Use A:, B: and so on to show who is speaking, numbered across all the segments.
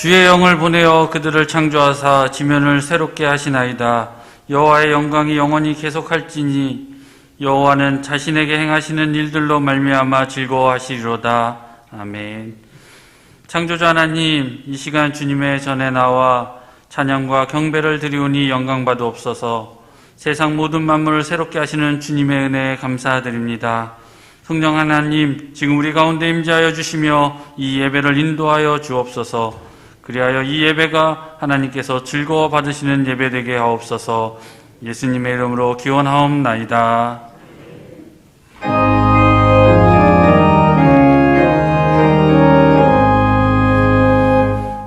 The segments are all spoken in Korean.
A: 주의 영을 보내어 그들을 창조하사 지면을 새롭게 하시나이다. 여호와의 영광이 영원히 계속할지니 여호와는 자신에게 행하시는 일들로 말미암아 즐거워하시리로다. 아멘. 창조주 하나님, 이 시간 주님의 전에 나와 찬양과 경배를 드리오니 영광받으옵소서. 세상 모든 만물을 새롭게 하시는 주님의 은혜에 감사드립니다. 성령 하나님, 지금 우리 가운데 임재하여 주시며 이 예배를 인도하여 주옵소서. 그리하여 이 예배가 하나님께서 즐거워 받으시는 예배 되게 하옵소서. 예수님의 이름으로 기원하옵나이다.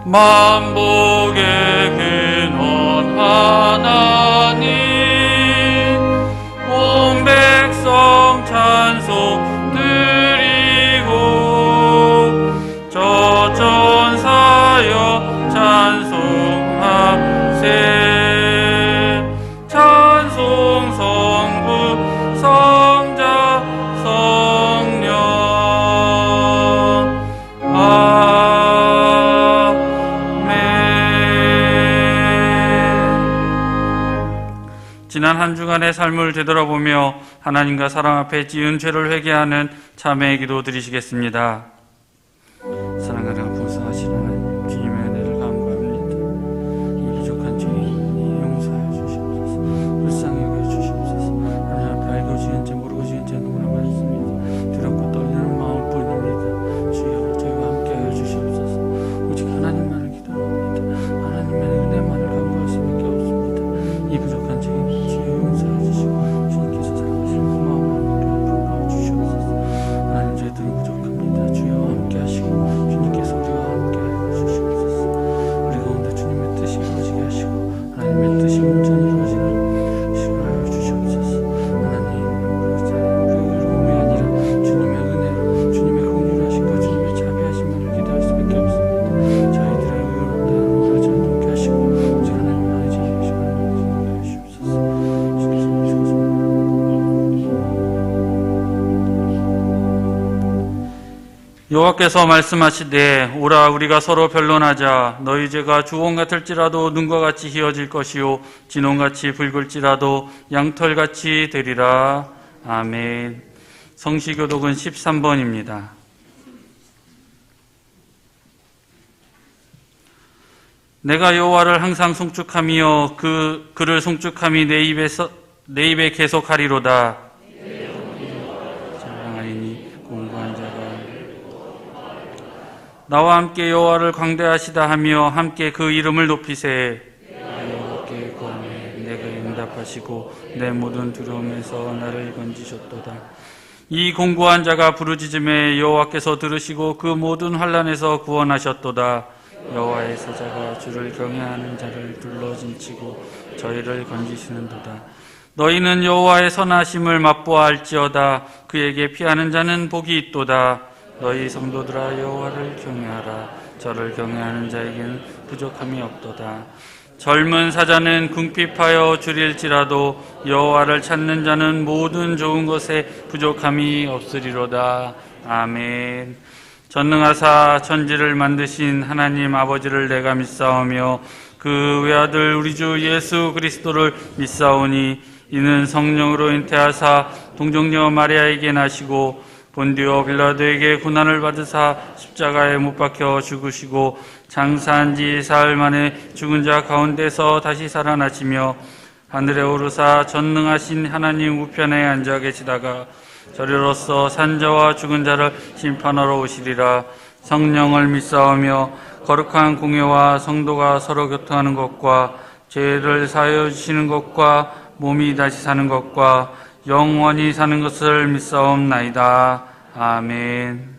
A: 만복의 근원 하나님, 온 백성 찬송 드리고 저 천사여 찬송하세. 찬송 성부 성자 성령. 지난 한 주간의 삶을 되돌아보며 하나님과 사람 앞에 지은 죄를 회개하는 참회의 기도 드리시겠습니다. 사랑하는 풍성하신 하나님, 주님의 은혜를 간구합니다. 이 부족한 죄 용서하여 주시옵소서. 불쌍히 여겨 주시옵소서. 하나님 앞에 알고 지은 죄 모르고 지은 죄 너무나 많습니다. 두렵고 떨리는 마음뿐입니다. 주여 저희와 함께하여 주시옵소서. 오직 하나님만을 기도합니다. 하나님의 은혜만을 간구할 수밖에 없습니다. 이 부족한 죄 주여 용서해 주시고 주님께서 사랑하시는 그 마음을 부어 주시옵소서. 하나님 저희들은 부족합니다. 주여 함께 하시고 주님께서 우리와 함께 하여 주시옵소서. 우리 가운데 주님의 뜻이 이루어지게 하시고 하나님의 뜻이 온전히 이루어지는 시간 하여 주시옵소서. 하나님 우리의 의로움이 아니라 주님의 은혜로 주님의 긍휼을 하시고 주님의 자비하심을 기대할 수밖에 없습니다. 저희들의 의롭다 하는 것을 정독케 하시고 오직 하나님만을 지키시고 하나님을 지키게 하시옵소서. 여호와께서 말씀하시되 오라 우리가 서로 변론하자. 너희 죄가 주홍 같을지라도 눈과 같이 희어질 것이요 진홍같이 붉을지라도 양털같이 되리라. 아멘. 성시교독은 13번입니다. 내가 여호와를 항상 송축하며 그를 송축함이 내 입에 계속하리로다. 자랑하리니 공부한 자가 나와 함께 여호와를 광대하시다 하며 함께 그 이름을 높이세. 여호와께 구하매 내가 응답하시고 내 모든 두려움에서 나를 건지셨도다. 이 공고한 자가 부르짖음에 여호와께서 들으시고 그 모든 환난에서 구원하셨도다. 여호와의 사자가 주를 경외하는 자를 둘러진치고 저희를 건지시는도다. 너희는 여호와의 선하심을 맛보아할지어다. 그에게 피하는 자는 복이 있도다. 너희 성도들아 여호와를 경외하라. 저를 경외하는 자에게는 부족함이 없도다. 젊은 사자는 궁핍하여 줄일지라도 여호와를 찾는 자는 모든 좋은 것에 부족함이 없으리로다. 아멘. 전능하사 천지를 만드신 하나님 아버지를 내가 믿사오며 그 외아들 우리 주 예수 그리스도를 믿사오니 이는 성령으로 잉태하사 동정녀 마리아에게 나시고 본디오 빌라도에게 고난을 받으사 십자가에 못 박혀 죽으시고 장사한 지 사흘 만에 죽은 자 가운데서 다시 살아나시며 하늘에 오르사 전능하신 하나님 우편에 앉아 계시다가 저리로서 산자와 죽은 자를 심판하러 오시리라. 성령을 믿사오며 거룩한 공예와 성도가 서로 교통하는 것과 죄를 사하여 주시는 것과 몸이 다시 사는 것과 영원히 사는 것을 믿사옵나이다. 아멘.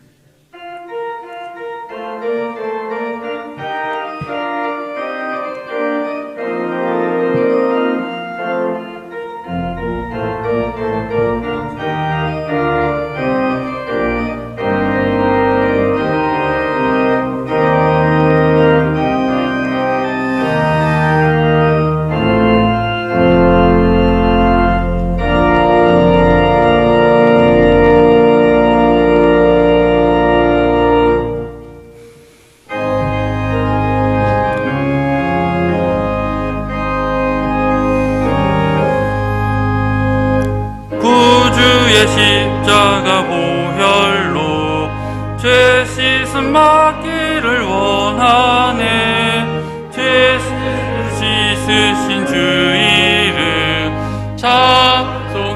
A: 말씀 맡기를 원하네. 죄 씻으신 주 이름 찬송합시다.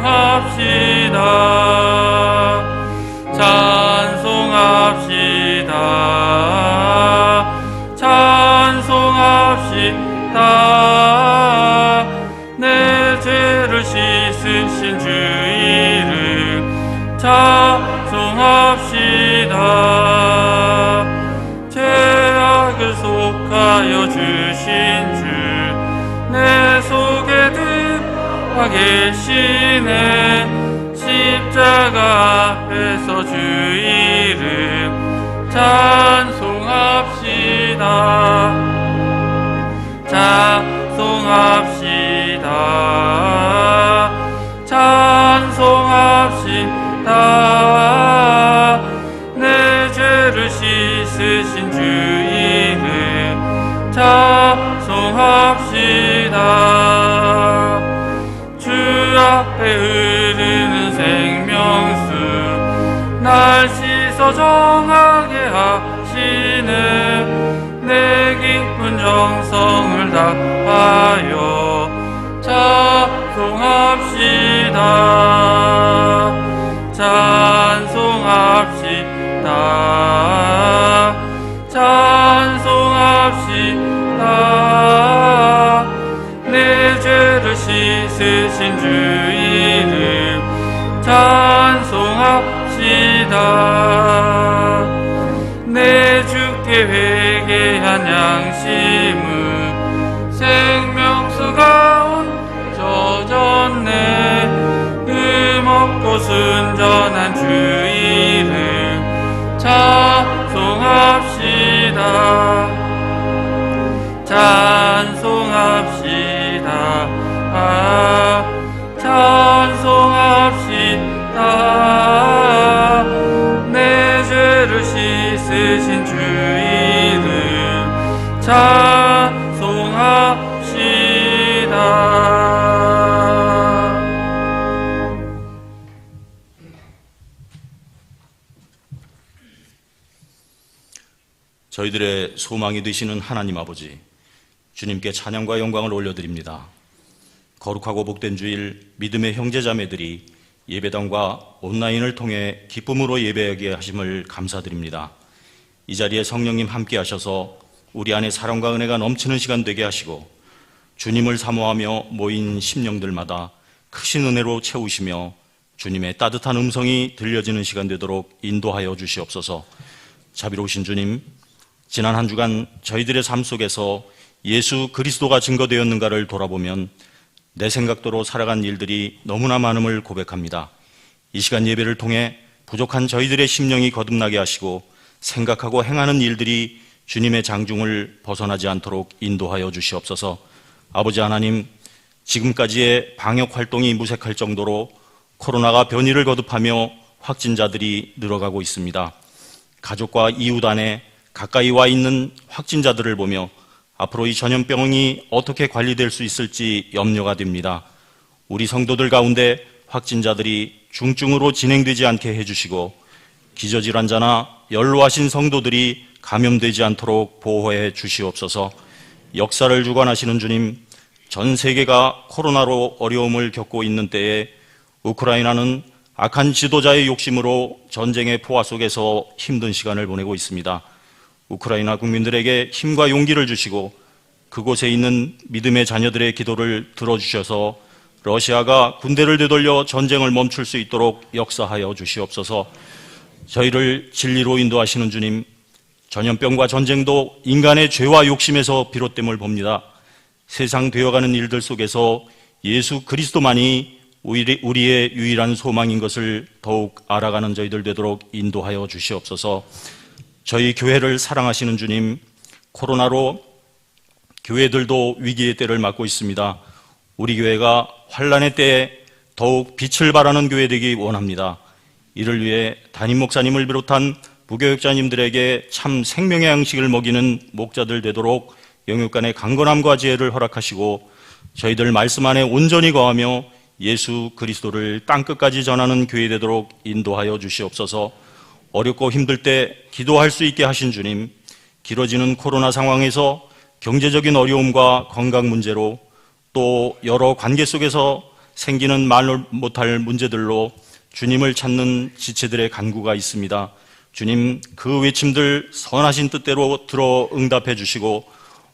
A: 찬송합시다. 찬송합시다. 내 죄를 씻으신 주 이름 찬송합시다. 죄악을 속하여 주신 주 내 속에 들어와 계시네. 십자가 앞에서 주 이름 찬송합시다. 찬송합시다. 찬송합시다. 내 죄를 씻으신 주 이름 찬송합시다. 주 앞에 흐르는 생명수 날 씻어 정하게 하시네. 내 깊은 정성을 다하여 찬송합시다. 찬송합시다. 찬송합시다. 내 죄를 씻으신 주 이름 찬송합시다. 내 주께 회개한 양심은 생명수 가운데 젖었네. 흠없고 순전한 주 이름 찬송합시다. 찬송합시다. 찬송합시다. 내 죄를 씻으신 주 이름 찬송합시다.
B: 저희들의 소망이 되시는 하나님 아버지, 주님께 찬양과 영광을 올려드립니다. 거룩하고 복된 주일 믿음의 형제자매들이 예배당과 온라인을 통해 기쁨으로 예배하게 하심을 감사드립니다. 이 자리에 성령님 함께 하셔서 우리 안에 사랑과 은혜가 넘치는 시간 되게 하시고 주님을 사모하며 모인 심령들마다 크신 은혜로 채우시며 주님의 따뜻한 음성이 들려지는 시간 되도록 인도하여 주시옵소서. 자비로우신 주님, 지난 한 주간 저희들의 삶 속에서 예수 그리스도가 증거되었는가를 돌아보면 내 생각대로 살아간 일들이 너무나 많음을 고백합니다. 이 시간 예배를 통해 부족한 저희들의 심령이 거듭나게 하시고 생각하고 행하는 일들이 주님의 장중을 벗어나지 않도록 인도하여 주시옵소서. 아버지 하나님, 지금까지의 방역 활동이 무색할 정도로 코로나가 변이를 거듭하며 확진자들이 늘어가고 있습니다. 가족과 이웃 안에 가까이 와 있는 확진자들을 보며 앞으로 이 전염병이 어떻게 관리될 수 있을지 염려가 됩니다. 우리 성도들 가운데 확진자들이 중증으로 진행되지 않게 해주시고 기저질환자나 연로하신 성도들이 감염되지 않도록 보호해 주시옵소서. 역사를 주관하시는 주님, 전 세계가 코로나로 어려움을 겪고 있는 때에 우크라이나는 악한 지도자의 욕심으로 전쟁의 포화 속에서 힘든 시간을 보내고 있습니다. 우크라이나 국민들에게 힘과 용기를 주시고 그곳에 있는 믿음의 자녀들의 기도를 들어주셔서 러시아가 군대를 되돌려 전쟁을 멈출 수 있도록 역사하여 주시옵소서. 저희를 진리로 인도하시는 주님, 전염병과 전쟁도 인간의 죄와 욕심에서 비롯됨을 봅니다. 세상 되어가는 일들 속에서 예수 그리스도만이 우리의 유일한 소망인 것을 더욱 알아가는 저희들 되도록 인도하여 주시옵소서. 저희 교회를 사랑하시는 주님, 코로나로 교회들도 위기의 때를 맞고 있습니다. 우리 교회가 환난의 때에 더욱 빛을 발하는 교회 되기 원합니다. 이를 위해 담임 목사님을 비롯한 부교육자님들에게 참 생명의 양식을 먹이는 목자들 되도록 영육간의 강건함과 지혜를 허락하시고 저희들 말씀 안에 온전히 거하며 예수 그리스도를 땅끝까지 전하는 교회 되도록 인도하여 주시옵소서. 어렵고 힘들 때 기도할 수 있게 하신 주님, 길어지는 코로나 상황에서 경제적인 어려움과 건강 문제로 또 여러 관계 속에서 생기는 말 못할 문제들로 주님을 찾는 지체들의 간구가 있습니다. 주님, 그 외침들 선하신 뜻대로 들어 응답해 주시고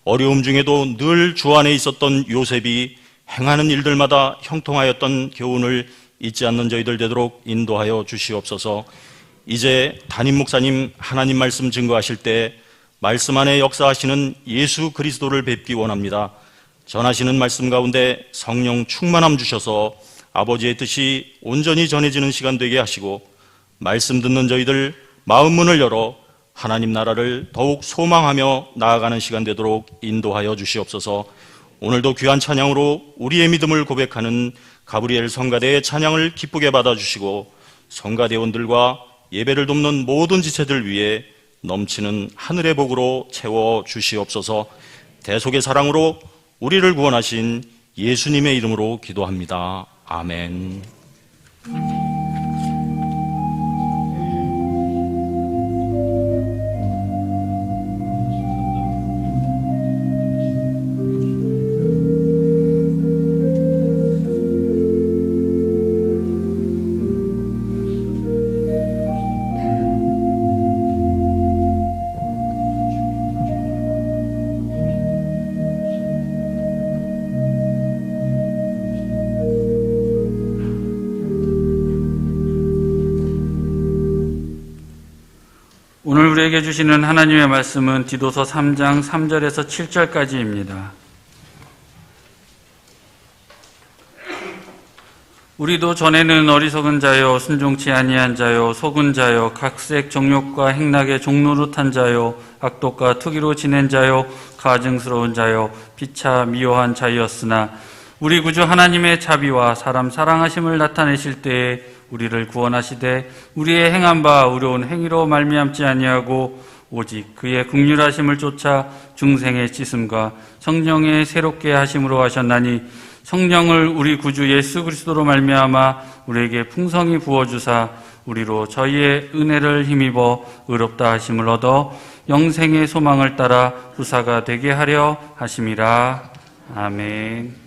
B: 어려움 중에도 늘 주 안에 있었던 요셉이 행하는 일들마다 형통하였던 교훈을 잊지 않는 저희들 되도록 인도하여 주시옵소서. 이제 담임 목사님 하나님 말씀 증거하실 때 말씀 안에 역사하시는 예수 그리스도를 뵙기 원합니다. 전하시는 말씀 가운데 성령 충만함 주셔서 아버지의 뜻이 온전히 전해지는 시간 되게 하시고 말씀 듣는 저희들 마음 문을 열어 하나님 나라를 더욱 소망하며 나아가는 시간 되도록 인도하여 주시옵소서. 오늘도 귀한 찬양으로 우리의 믿음을 고백하는 가브리엘 성가대의 찬양을 기쁘게 받아주시고 성가대원들과 예배를 돕는 모든 지체들 위해 넘치는 하늘의 복으로 채워 주시옵소서. 대속의 사랑으로 우리를 구원하신 예수님의 이름으로 기도합니다. 아멘.
A: 오늘 우리에게 주시는 하나님의 말씀은 디도서 3장 3절에서 7절까지입니다. 우리도 전에는 어리석은 자요 순종치 아니한 자요 속은 자요 각색 정욕과 행락의 종노릇한 자요 악독과 투기로 지낸 자요 가증스러운 자요 피차 미워한 자였으나 우리 구주 하나님의 자비와 사람 사랑하심을 나타내실 때에 우리를 구원하시되 우리의 행한 바 의로운 행위로 말미암지 아니하고 오직 그의 긍휼하심을 쫓아 중생의 씻음과 성령의 새롭게 하심으로 하셨나니 성령을 우리 구주 예수 그리스도로 말미암아 우리에게 풍성히 부어주사 우리로 저희의 은혜를 힘입어 의롭다 하심을 얻어 영생의 소망을 따라 후사가 되게 하려 하심이라. 아멘.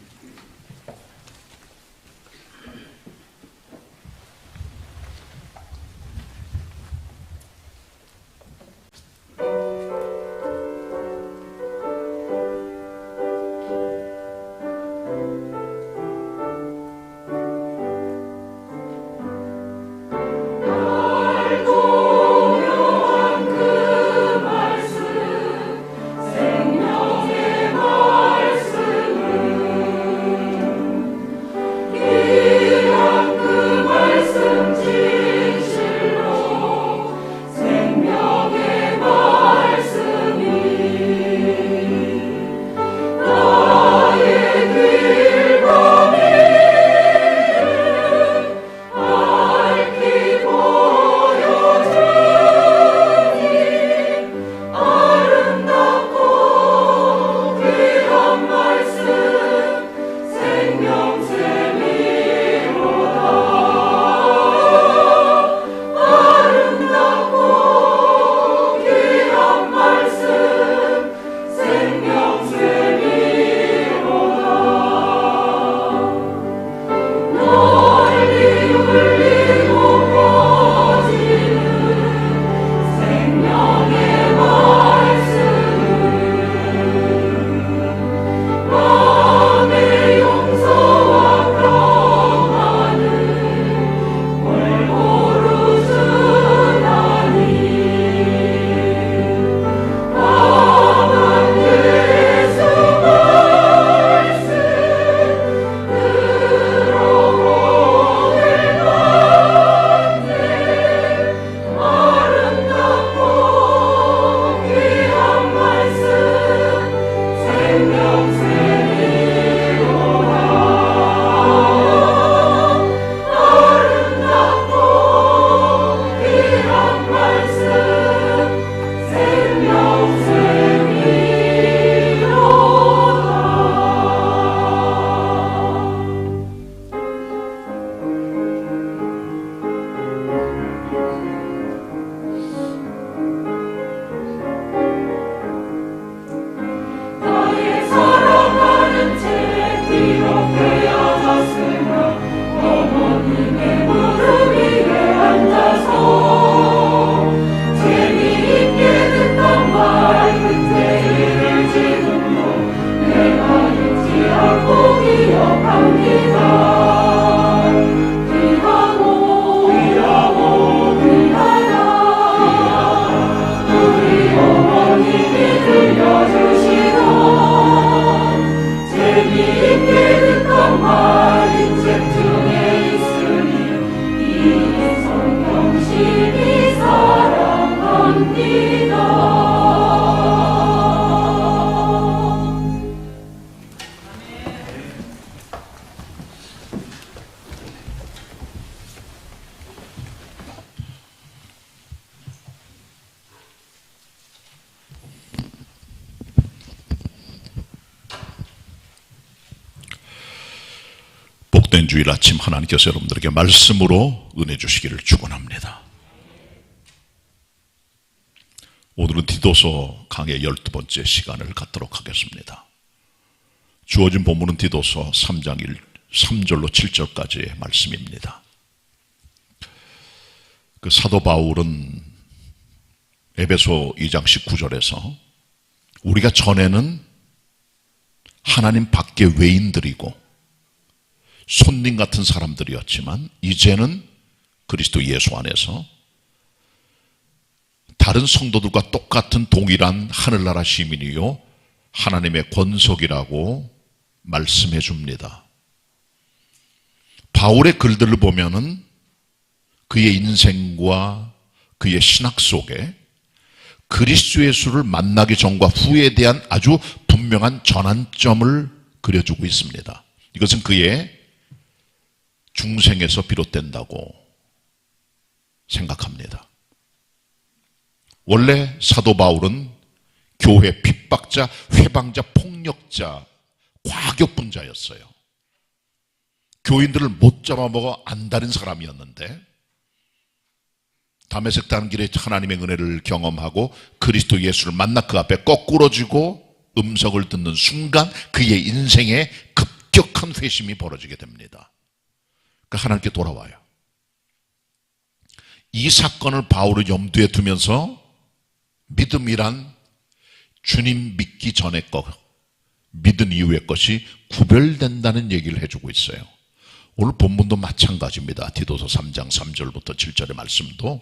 C: 생명의 말씀을 복된 주일 아침 하나님께서 여러분들에게 말씀으로 은혜 주시기를 축원합니다. 오늘은 디도서 강의 12번째 시간을 갖도록 하겠습니다. 주어진 본문은 디도서 3장 3절로 7절까지의 말씀입니다. 그 사도 바울은 에베소 2장 19절에서 우리가 전에는 하나님 밖의 외인들이고 손님 같은 사람들이었지만 이제는 그리스도 예수 안에서 다른 성도들과 똑같은 동일한 하늘나라 시민이요 하나님의 권속이라고 말씀해 줍니다. 바울의 글들을 보면은 그의 인생과 그의 신학 속에 그리스도 예수를 만나기 전과 후에 대한 아주 분명한 전환점을 그려주고 있습니다. 이것은 그의 중생에서 비롯된다고 생각합니다. 원래 사도 바울은 교회 핍박자, 회방자, 폭력자, 과격분자였어요. 교인들을 못 잡아먹어 안다는 사람이었는데 다메섹 가는 길에 하나님의 은혜를 경험하고 그리스도 예수를 만나 그 앞에 거꾸러지고 음성을 듣는 순간 그의 인생에 급격한 회심이 벌어지게 됩니다. 그러니까 하나님께 돌아와요. 이 사건을 바울을 염두에 두면서 믿음이란 주님 믿기 전의 것, 믿은 이후의 것이 구별된다는 얘기를 해주고 있어요. 오늘 본문도 마찬가지입니다. 디도서 3장 3절부터 7절의 말씀도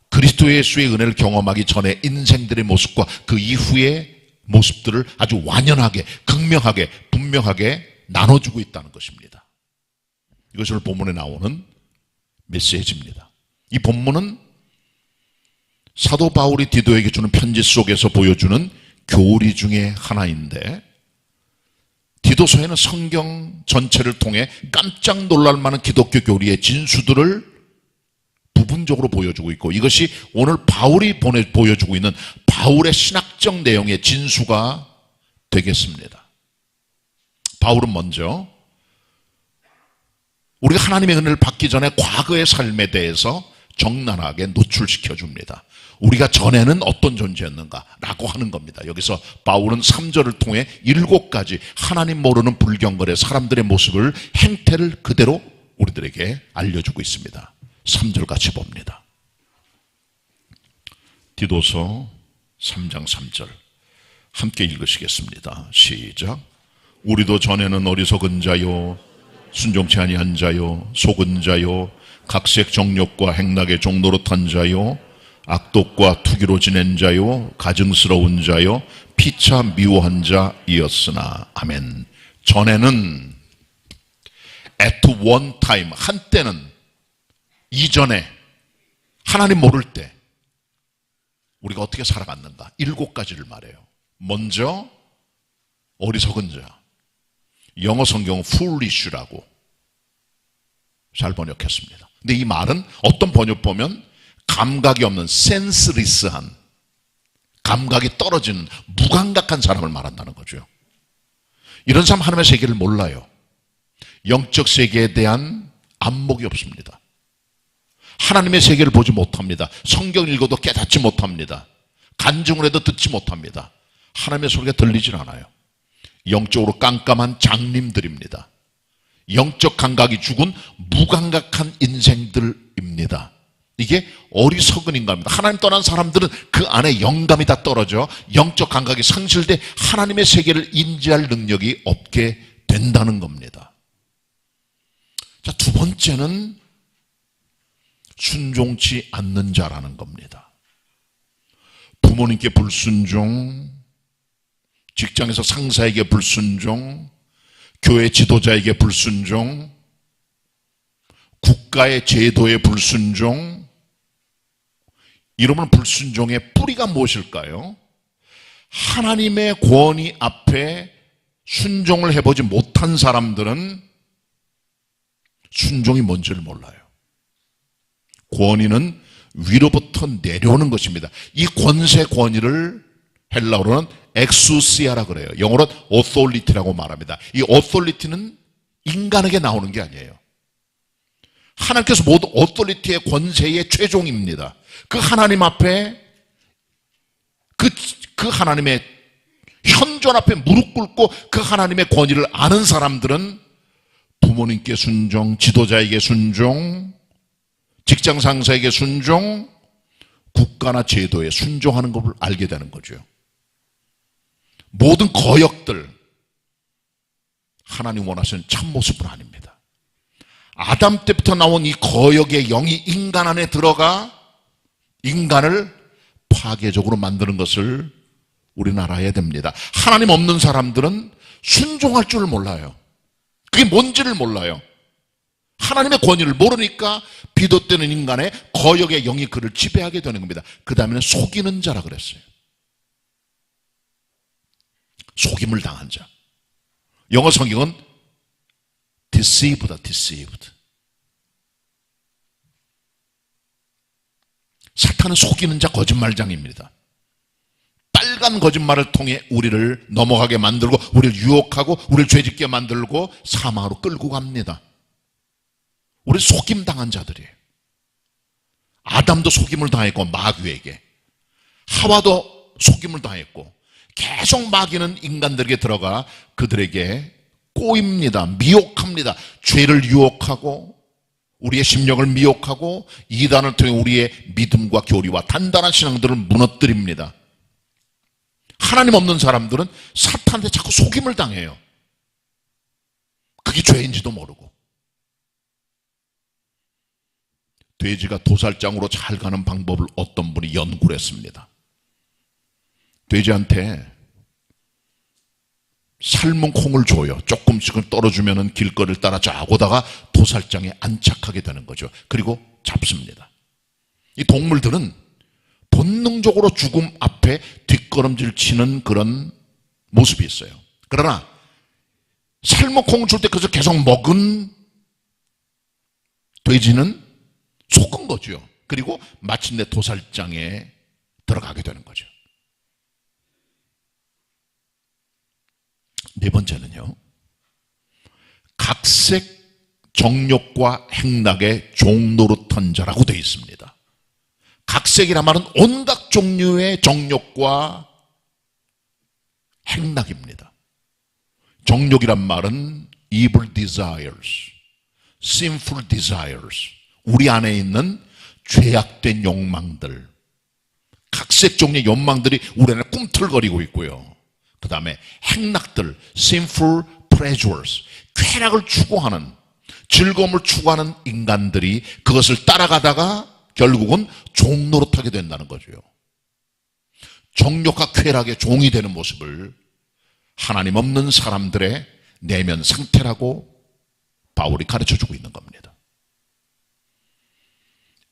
C: 그리스도 예수의 은혜를 경험하기 전에 인생들의 모습과 그 이후의 모습들을 아주 완연하게, 극명하게, 분명하게 나눠주고 있다는 것입니다. 이것이 오늘 본문에 나오는 메시지입니다. 이 본문은 사도 바울이 디도에게 주는 편지 속에서 보여주는 교리 중에 하나인데 디도서에는 성경 전체를 통해 깜짝 놀랄 만한 기독교 교리의 진수들을 부분적으로 보여주고 있고 이것이 오늘 바울이 보여주고 있는 바울의 신학적 내용의 진수가 되겠습니다. 바울은 먼저 우리가 하나님의 은혜를 받기 전에 과거의 삶에 대해서 적나라하게 노출시켜 줍니다. 우리가 전에는 어떤 존재였는가라고 하는 겁니다. 여기서 바울은 3절을 통해 7가지 하나님 모르는 불경거래 사람들의 모습을 행태를 그대로 우리들에게 알려주고 있습니다. 3절 같이 봅니다. 디도서 3장 3절 함께 읽으시겠습니다. 시작. 우리도 전에는 어리석은 자요 순종치 아니한 자요 속은 자요 각색 정욕과 행락의 종노릇한 자요 악독과 투기로 지낸 자요 가증스러운 자요 피차 미워한 자이었으나 아멘. 전에는 at one time 한때는 이전에 하나님 모를 때 우리가 어떻게 살아갔는가 7가지를 말해요. 먼저 어리석은 자, 영어 성경은 foolish라고 잘 번역했습니다. 근데 이 말은 어떤 번역 보면 감각이 없는 센스리스한, 감각이 떨어지는 무감각한 사람을 말한다는 거죠. 이런 사람 하나님의 세계를 몰라요. 영적 세계에 대한 안목이 없습니다. 하나님의 세계를 보지 못합니다. 성경 읽어도 깨닫지 못합니다. 간증을 해도 듣지 못합니다. 하나님의 소리가 들리질 않아요. 영적으로 깜깜한 장님들입니다. 영적 감각이 죽은 무감각한 인생들입니다. 이게 어리석은 인간입니다. 하나님 떠난 사람들은 그 안에 영감이 다 떨어져 영적 감각이 상실돼 하나님의 세계를 인지할 능력이 없게 된다는 겁니다. 자, 두 번째는 순종치 않는 자라는 겁니다. 부모님께 불순종, 직장에서 상사에게 불순종, 교회 지도자에게 불순종, 국가의 제도에 불순종, 이러면 불순종의 뿌리가 무엇일까요? 하나님의 권위 앞에 순종을 해보지 못한 사람들은 순종이 뭔지를 몰라요. 권위는 위로부터 내려오는 것입니다. 이 권세 권위를 헬라어로는 엑수시아라 그래요. 영어로는 authority라고 말합니다. 이 authority는 인간에게 나오는 게 아니에요. 하나님께서 모든 오토리티의 권세의 최종입니다. 그 하나님 앞에 그 하나님의 현존 앞에 무릎 꿇고 그 하나님의 권위를 아는 사람들은 부모님께 순종, 지도자에게 순종, 직장 상사에게 순종, 국가나 제도에 순종하는 것을 알게 되는 거죠. 모든 거역들, 하나님 원하시는 참모습은 아닙니다. 아담 때부터 나온 이 거역의 영이 인간 안에 들어가 인간을 파괴적으로 만드는 것을 우리는 알아야 됩니다. 하나님 없는 사람들은 순종할 줄 몰라요. 그게 뭔지를 몰라요. 하나님의 권위를 모르니까 비롯되는 인간의 거역의 영이 그를 지배하게 되는 겁니다. 그 다음에는 속이는 자라 그랬어요. 속임을 당한 자. 영어 성경은 deceived다, deceived. 사탄은 속이는 자, 거짓말장입니다. 빨간 거짓말을 통해 우리를 넘어가게 만들고 우리를 유혹하고 우리를 죄짓게 만들고 사망으로 끌고 갑니다. 우리 속임 당한 자들이에요. 아담도 속임을 당했고 마귀에게, 하와도 속임을 당했고 계속 마귀는 인간들에게 들어가 그들에게 꼬입니다. 미혹합니다. 죄를 유혹하고 우리의 심령을 미혹하고 이단을 통해 우리의 믿음과 교리와 단단한 신앙들을 무너뜨립니다. 하나님 없는 사람들은 사탄한테 자꾸 속임을 당해요. 그게 죄인지도 모르고. 돼지가 도살장으로 잘 가는 방법을 어떤 분이 연구를 했습니다. 돼지한테 삶은 콩을 줘요. 조금씩은 떨어주면 길거리를 따라 쫙 오다가 도살장에 안착하게 되는 거죠. 그리고 잡습니다. 이 동물들은 본능적으로 죽음 앞에 뒷걸음질 치는 그런 모습이 있어요. 그러나 삶은 콩을 줄 때 그래서 계속 먹은 돼지는 속은 거죠. 그리고 마침내 도살장에 들어가게 되는 거죠. 네 번째는요, 각색 정욕과 행락의 종노릇한 자라고 되어 있습니다. 각색이란 말은 온갖 종류의 정욕과 행락입니다. 정욕이란 말은 evil desires, sinful desires, 우리 안에 있는 죄악된 욕망들, 각색 종류의 욕망들이 우리 안에 꿈틀거리고 있고요. 그 다음에 행락들, sinful pleasures, 쾌락을 추구하는, 즐거움을 추구하는 인간들이 그것을 따라가다가 결국은 종노릇하게 된다는 거죠. 정욕과 쾌락의 종이 되는 모습을 하나님 없는 사람들의 내면 상태라고 바울이 가르쳐주고 있는 겁니다.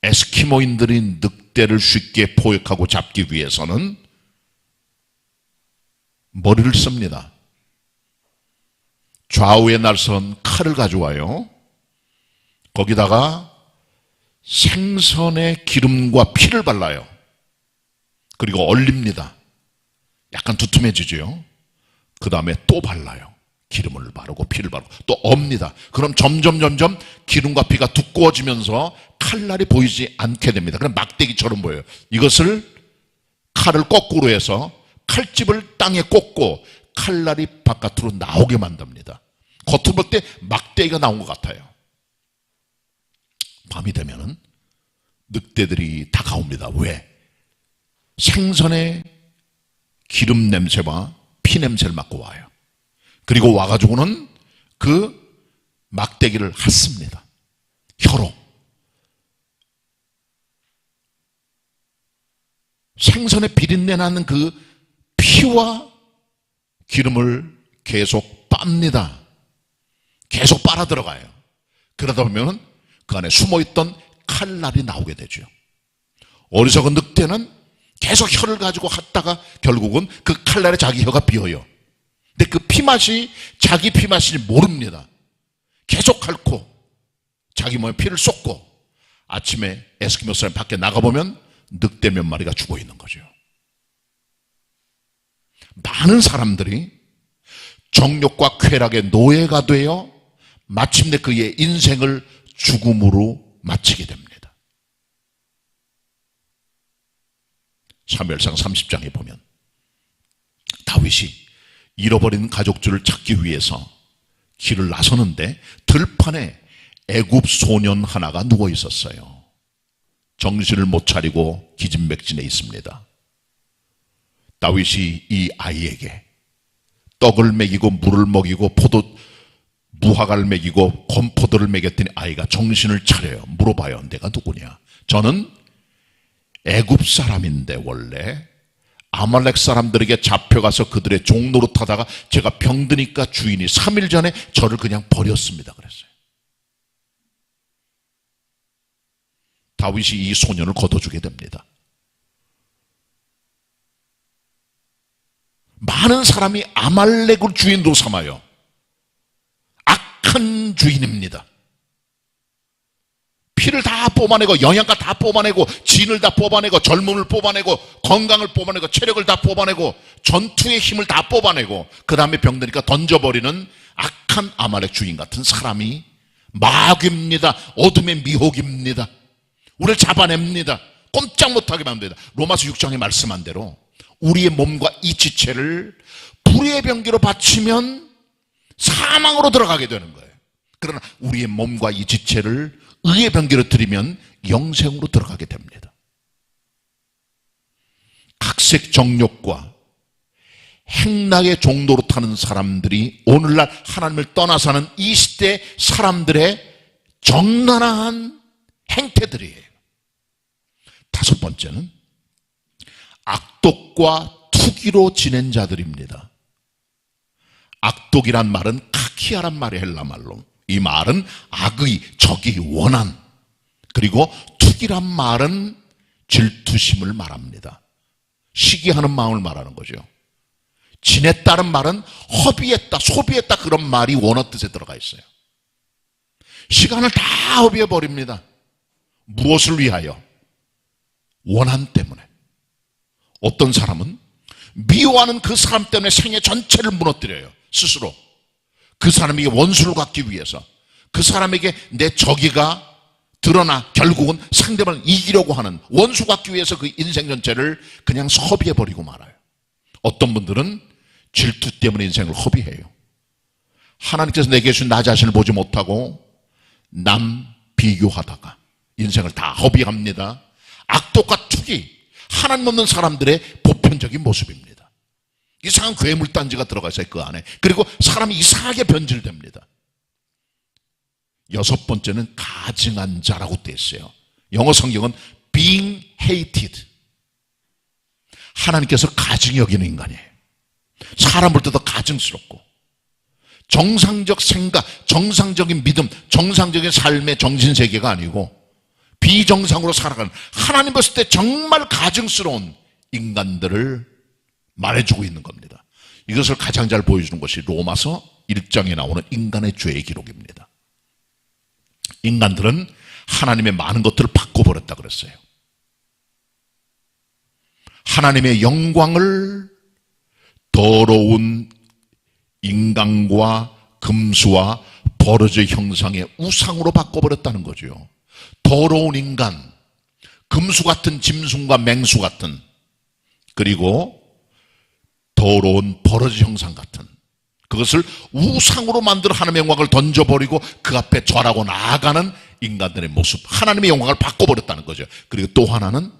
C: 에스키모인들이 늑대를 쉽게 포획하고 잡기 위해서는 머리를 씁니다. 좌우에 날선 칼을 가져와요. 거기다가 생선의 기름과 피를 발라요. 그리고 얼립니다. 약간 두툼해지죠. 그 다음에 또 발라요. 기름을 바르고 피를 바르고 또 엎니다. 그럼 점점 기름과 피가 두꺼워지면서 칼날이 보이지 않게 됩니다. 그럼 막대기처럼 보여요. 이것을 칼을 거꾸로 해서 칼집을 땅에 꽂고 칼날이 바깥으로 나오게 만듭니다. 겉으로 볼 때 막대기가 나온 것 같아요. 밤이 되면은 늑대들이 다가옵니다. 왜? 생선의 기름 냄새와 피 냄새를 맡고 와요. 그리고 와가지고는 그 막대기를 핥습니다. 혀로. 생선의 비린내 나는 그 피와 기름을 계속 빱니다. 계속 빨아 들어가요. 그러다 보면 그 안에 숨어있던 칼날이 나오게 되죠. 어리석은 늑대는 계속 혀를 가지고 핥다가 결국은 그 칼날에 자기 혀가 비어요. 근데 그 피맛이 자기 피맛인지 모릅니다. 계속 핥고 자기 몸에 피를 쏟고 아침에 에스키모 사람 밖에 나가보면 늑대 몇 마리가 죽어 있는 거죠. 많은 사람들이 정욕과 쾌락의 노예가 되어 마침내 그의 인생을 죽음으로 마치게 됩니다. 사무엘상 30장에 보면 다윗이 잃어버린 가족들을 찾기 위해서 길을 나서는데 들판에 애굽 소년 하나가 누워 있었어요. 정신을 못 차리고 기진맥진해 있습니다. 다윗이 이 아이에게 떡을 먹이고 물을 먹이고 무화과를 먹이고 건포도를 먹였더니 아이가 정신을 차려요. 물어봐요. 내가 누구냐? 저는 애굽 사람인데 원래 아말렉 사람들에게 잡혀가서 그들의 종노릇하다가 제가 병드니까 주인이 3일 전에 저를 그냥 버렸습니다. 그랬어요. 다윗이 이 소년을 거둬주게 됩니다. 많은 사람이 아말렉을 주인으로 삼아요. 악한 주인입니다. 피를 다 뽑아내고 영양가 다 뽑아내고 진을 다 뽑아내고 젊음을 뽑아내고 건강을 뽑아내고 체력을 다 뽑아내고 전투의 힘을 다 뽑아내고 그 다음에 병드니까 던져버리는 악한 아말렉 주인 같은 사람이 마귀입니다. 어둠의 미혹입니다. 우리를 잡아냅니다. 꼼짝 못하게 만듭니다. 로마서 6장에 말씀한 대로 우리의 몸과 이 지체를 불의 병기로 바치면 사망으로 들어가게 되는 거예요. 그러나 우리의 몸과 이 지체를 의의 병기로 드리면 영생으로 들어가게 됩니다. 각색 정욕과 행락의 종로로 타는 사람들이 오늘날 하나님을 떠나 사는 이 시대 사람들의 적나라한 행태들이에요. 다섯 번째는 악독과 투기로 지낸 자들입니다. 악독이란 말은 카키아란 말이 헬라 말로. 이 말은 악의, 적이, 원한. 그리고 투기란 말은 질투심을 말합니다. 시기하는 마음을 말하는 거죠. 지냈다는 말은 허비했다, 소비했다 그런 말이 원어 뜻에 들어가 있어요. 시간을 다 허비해버립니다. 무엇을 위하여? 원한 때문에. 어떤 사람은 미워하는 그 사람 때문에 생애 전체를 무너뜨려요. 스스로. 그 사람에게 원수를 갖기 위해서. 그 사람에게 내 적의가 드러나 결국은 상대방을 이기려고 하는 원수 갖기 위해서 그 인생 전체를 그냥 허비해버리고 말아요. 어떤 분들은 질투 때문에 인생을 허비해요. 하나님께서 내게 주신 나 자신을 보지 못하고 남 비교하다가 인생을 다 허비합니다. 악독과 투기, 하나님 없는 사람들의 보편적인 모습입니다. 이상한 괴물단지가 들어가 있어요, 그 안에. 그리고 사람이 이상하게 변질됩니다. 여섯 번째는 가증한 자라고 되어 있어요. 영어 성경은 being hated. 하나님께서 가증히 여기는 인간이에요. 사람 볼 때도 가증스럽고 정상적 생각, 정상적인 믿음, 정상적인 삶의 정신세계가 아니고 비정상으로 살아가는, 하나님 봤을 때 정말 가증스러운 인간들을 말해주고 있는 겁니다. 이것을 가장 잘 보여주는 것이 로마서 1장에 나오는 인간의 죄의 기록입니다. 인간들은 하나님의 많은 것들을 바꿔버렸다 그랬어요. 하나님의 영광을 더러운 인간과 금수와 버러지의 형상의 우상으로 바꿔버렸다는 거죠. 더러운 인간, 금수 같은 짐승과 맹수 같은, 그리고 더러운 버러지 형상 같은 그것을 우상으로 만들어 하나님의 영광을 던져버리고 그 앞에 절하고 나아가는 인간들의 모습, 하나님의 영광을 바꿔버렸다는 거죠. 그리고 또 하나는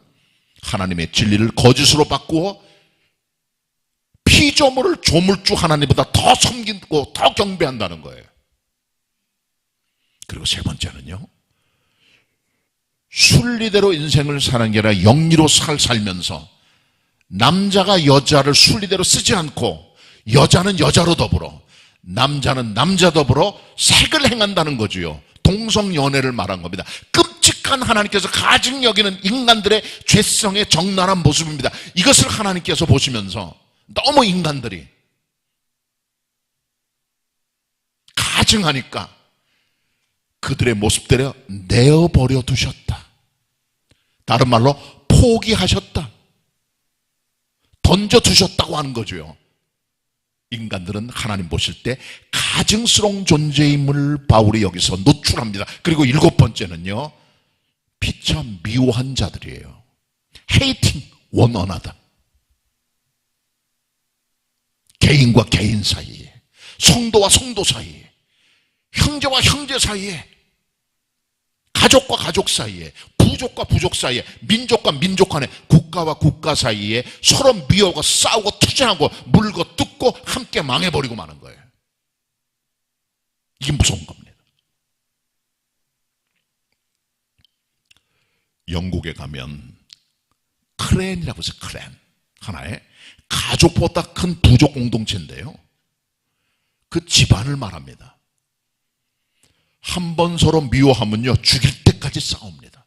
C: 하나님의 진리를 거짓으로 바꾸어 피조물을 조물주 하나님보다 더 섬기고 더 경배한다는 거예요. 그리고 세 번째는요, 순리대로 인생을 사는 게 아니라 영리로 살면서 남자가 여자를 순리대로 쓰지 않고 여자는 여자로 더불어 남자는 남자 더불어 색을 행한다는 거지요. 동성연애를 말한 겁니다. 끔찍한 하나님께서 가증 여기는 인간들의 죄성의 적나라한 모습입니다. 이것을 하나님께서 보시면서 너무 인간들이 가증하니까 그들의 모습대로 내어버려 두셨다. 다른 말로 포기하셨다. 던져두셨다고 하는 거죠. 인간들은 하나님 보실 때 가증스러운 존재임을 바울이 여기서 노출합니다. 그리고 7번째는요, 피차 미워한 자들이에요. Hating one another. 개인과 개인 사이에, 성도와 성도 사이에, 형제와 형제 사이에, 가족과 가족 사이에, 부족과 부족 사이에, 민족과 민족 간에, 국가와 국가 사이에 서로 미워하고 싸우고 투쟁하고 물고 뜯고 함께 망해버리고 마는 거예요. 이게 무서운 겁니다. 영국에 가면 클랜이라고 해서 클랜, 하나의 가족보다 큰 부족 공동체인데요, 그 집안을 말합니다. 한 번 서로 미워하면요, 죽일 때까지 싸웁니다.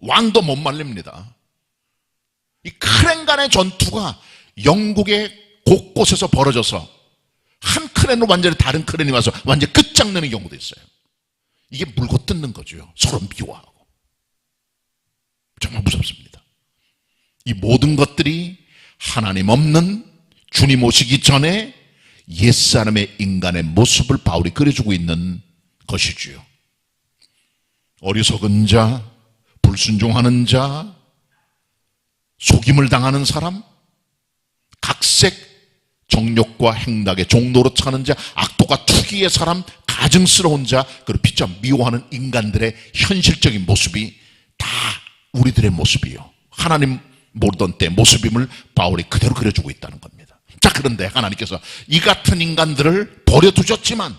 C: 왕도 못 말립니다. 이 클랜 간의 전투가 영국의 곳곳에서 벌어져서 한 클랜으로 완전히 다른 클랜이 와서 완전히 끝장내는 경우도 있어요. 이게 물고 뜯는 거죠. 서로 미워하고. 정말 무섭습니다. 이 모든 것들이 하나님 없는 주님 오시기 전에 옛사람의 인간의 모습을 바울이 그려주고 있는 것이지요. 어리석은 자, 불순종하는 자, 속임을 당하는 사람, 각색 정욕과 행락의 종로로 차는 자, 악도가 투기의 사람, 가증스러운 자, 그리고 피차 미워하는 인간들의 현실적인 모습이 다 우리들의 모습이요, 하나님 모르던 때 모습임을 바울이 그대로 그려주고 있다는 겁니다. 자, 그런데 하나님께서 이 같은 인간들을 버려두셨지만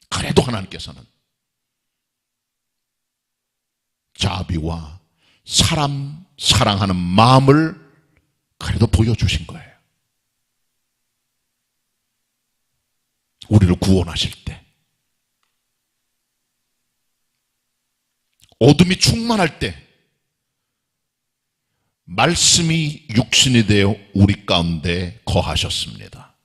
C: 그래도 하나님께서는 자비와 사람 사랑하는 마음을 그래도 보여주신 거예요. 우리를 구원하실 때, 어둠이 충만할 때 말씀이 육신이 되어 우리 가운데 거하셨습니다.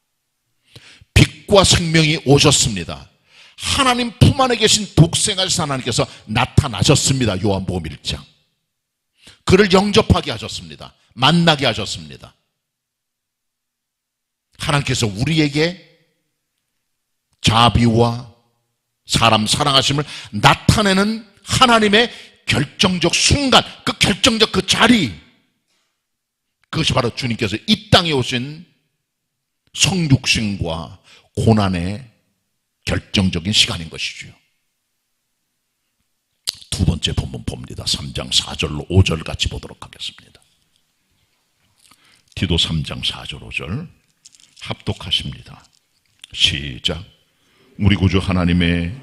C: 빛과 생명이 오셨습니다. 하나님 품 안에 계신 독생하신 하나님께서 나타나셨습니다. 요한복음 1장. 그를 영접하게 하셨습니다. 만나게 하셨습니다. 하나님께서 우리에게 자비와 사람 사랑하심을 나타내는 하나님의 결정적 순간, 그 결정적 그 자리, 그것이 바로 주님께서 이 땅에 오신 성육신과 고난의 결정적인 시간인 것이죠. 두 번째 본문 봅니다. 3장 4절로 5절 같이 보도록 하겠습니다. 디도 3장 4절 5절 합독하십니다. 시작. 우리 구주 하나님의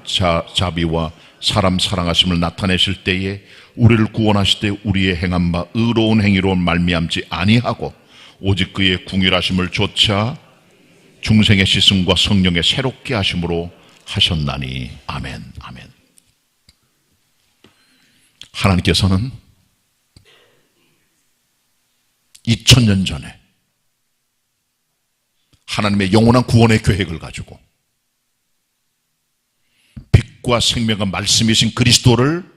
C: 자비와 사람 사랑하심을 나타내실 때에 우리를 구원하실 때 우리의 행한 바 의로운 행위로 말미암지 아니하고 오직 그의 궁휼하심을 조차 중생의 씻음과 성령의 새롭게 하심으로 하셨나니. 아멘. 아멘. 하나님께서는 2000년 전에 하나님의 영원한 구원의 계획을 가지고 빛과 생명과 말씀이신 그리스도를,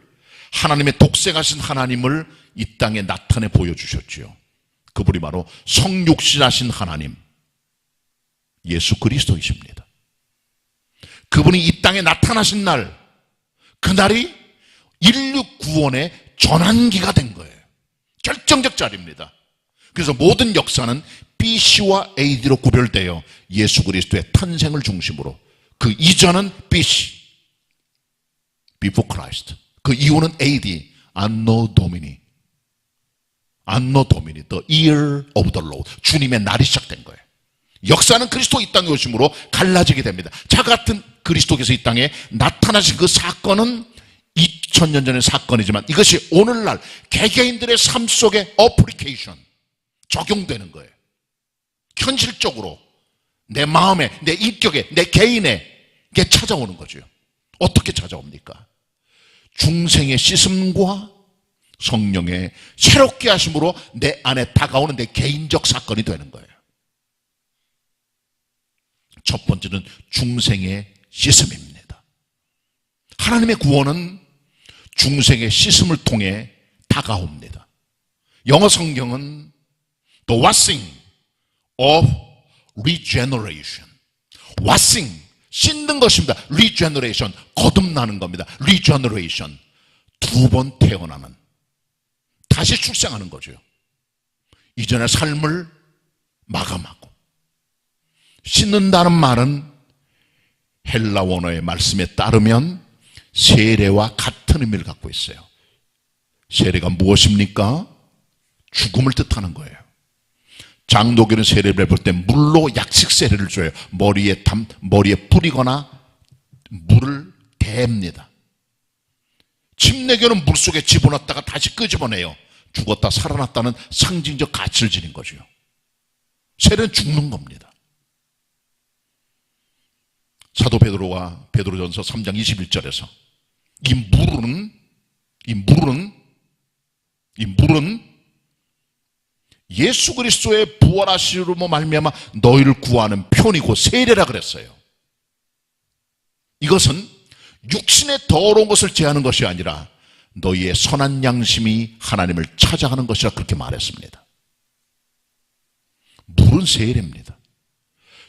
C: 하나님의 독생하신 하나님을 이 땅에 나타내 보여주셨지요. 그분이 바로 성육신하신 하나님 예수 그리스도이십니다. 그분이 이 땅에 나타나신 날, 그날이 인류 구원의 전환기가 된 거예요. 결정적 자리입니다. 그래서 모든 역사는 BC와 AD로 구별되어 예수 그리스도의 탄생을 중심으로, 그 이전은 BC, Before Christ, 그 이후는 AD, Anno Domini, Anno Domini, The Year of the Lord, 주님의 날이 시작된 거예요. 역사는 그리스도 이 땅에 오심으로 갈라지게 됩니다. 자 같은 그리스도께서 이 땅에 나타나신 그 사건은 2000년 전의 사건이지만 이것이 오늘날 개개인들의 삶 속에 어플리케이션, 적용되는 거예요. 현실적으로 내 마음에, 내 인격에, 내 개인에게 찾아오는 거죠. 어떻게 찾아옵니까? 중생의 씻음과 성령의 새롭게 하심으로 내 안에 다가오는 내 개인적 사건이 되는 거예요. 첫 번째는 중생의 씻음입니다. 하나님의 구원은 중생의 씻음을 통해 다가옵니다. 영어 성경은 The washing of regeneration. washing, 씻는 것입니다. regeneration, 거듭나는 겁니다. regeneration, 두 번 태어나는, 다시 출생하는 거죠. 이전의 삶을 마감하고. 씻는다는 말은 헬라 원어의 말씀에 따르면 세례와 같은 의미를 갖고 있어요. 세례가 무엇입니까? 죽음을 뜻하는 거예요. 장로교는 세례를 볼 때 물로 약식 세례를 줘요. 머리에 뿌리거나 물을 댑니다. 침례교는 물속에 집어넣었다가 다시 끄집어내요. 죽었다 살아났다는 상징적 가치를 지닌 거죠. 세례는 죽는 겁니다. 사도 베드로가 베드로전서 3장 21절에서 이 물은 예수 그리스도의 부활하심으로 말미암아 너희를 구하는 표니고 세례라 그랬어요. 이것은 육신의 더러운 것을 제하는 것이 아니라 너희의 선한 양심이 하나님을 찾아가는 것이라 그렇게 말했습니다. 물은 세례입니다.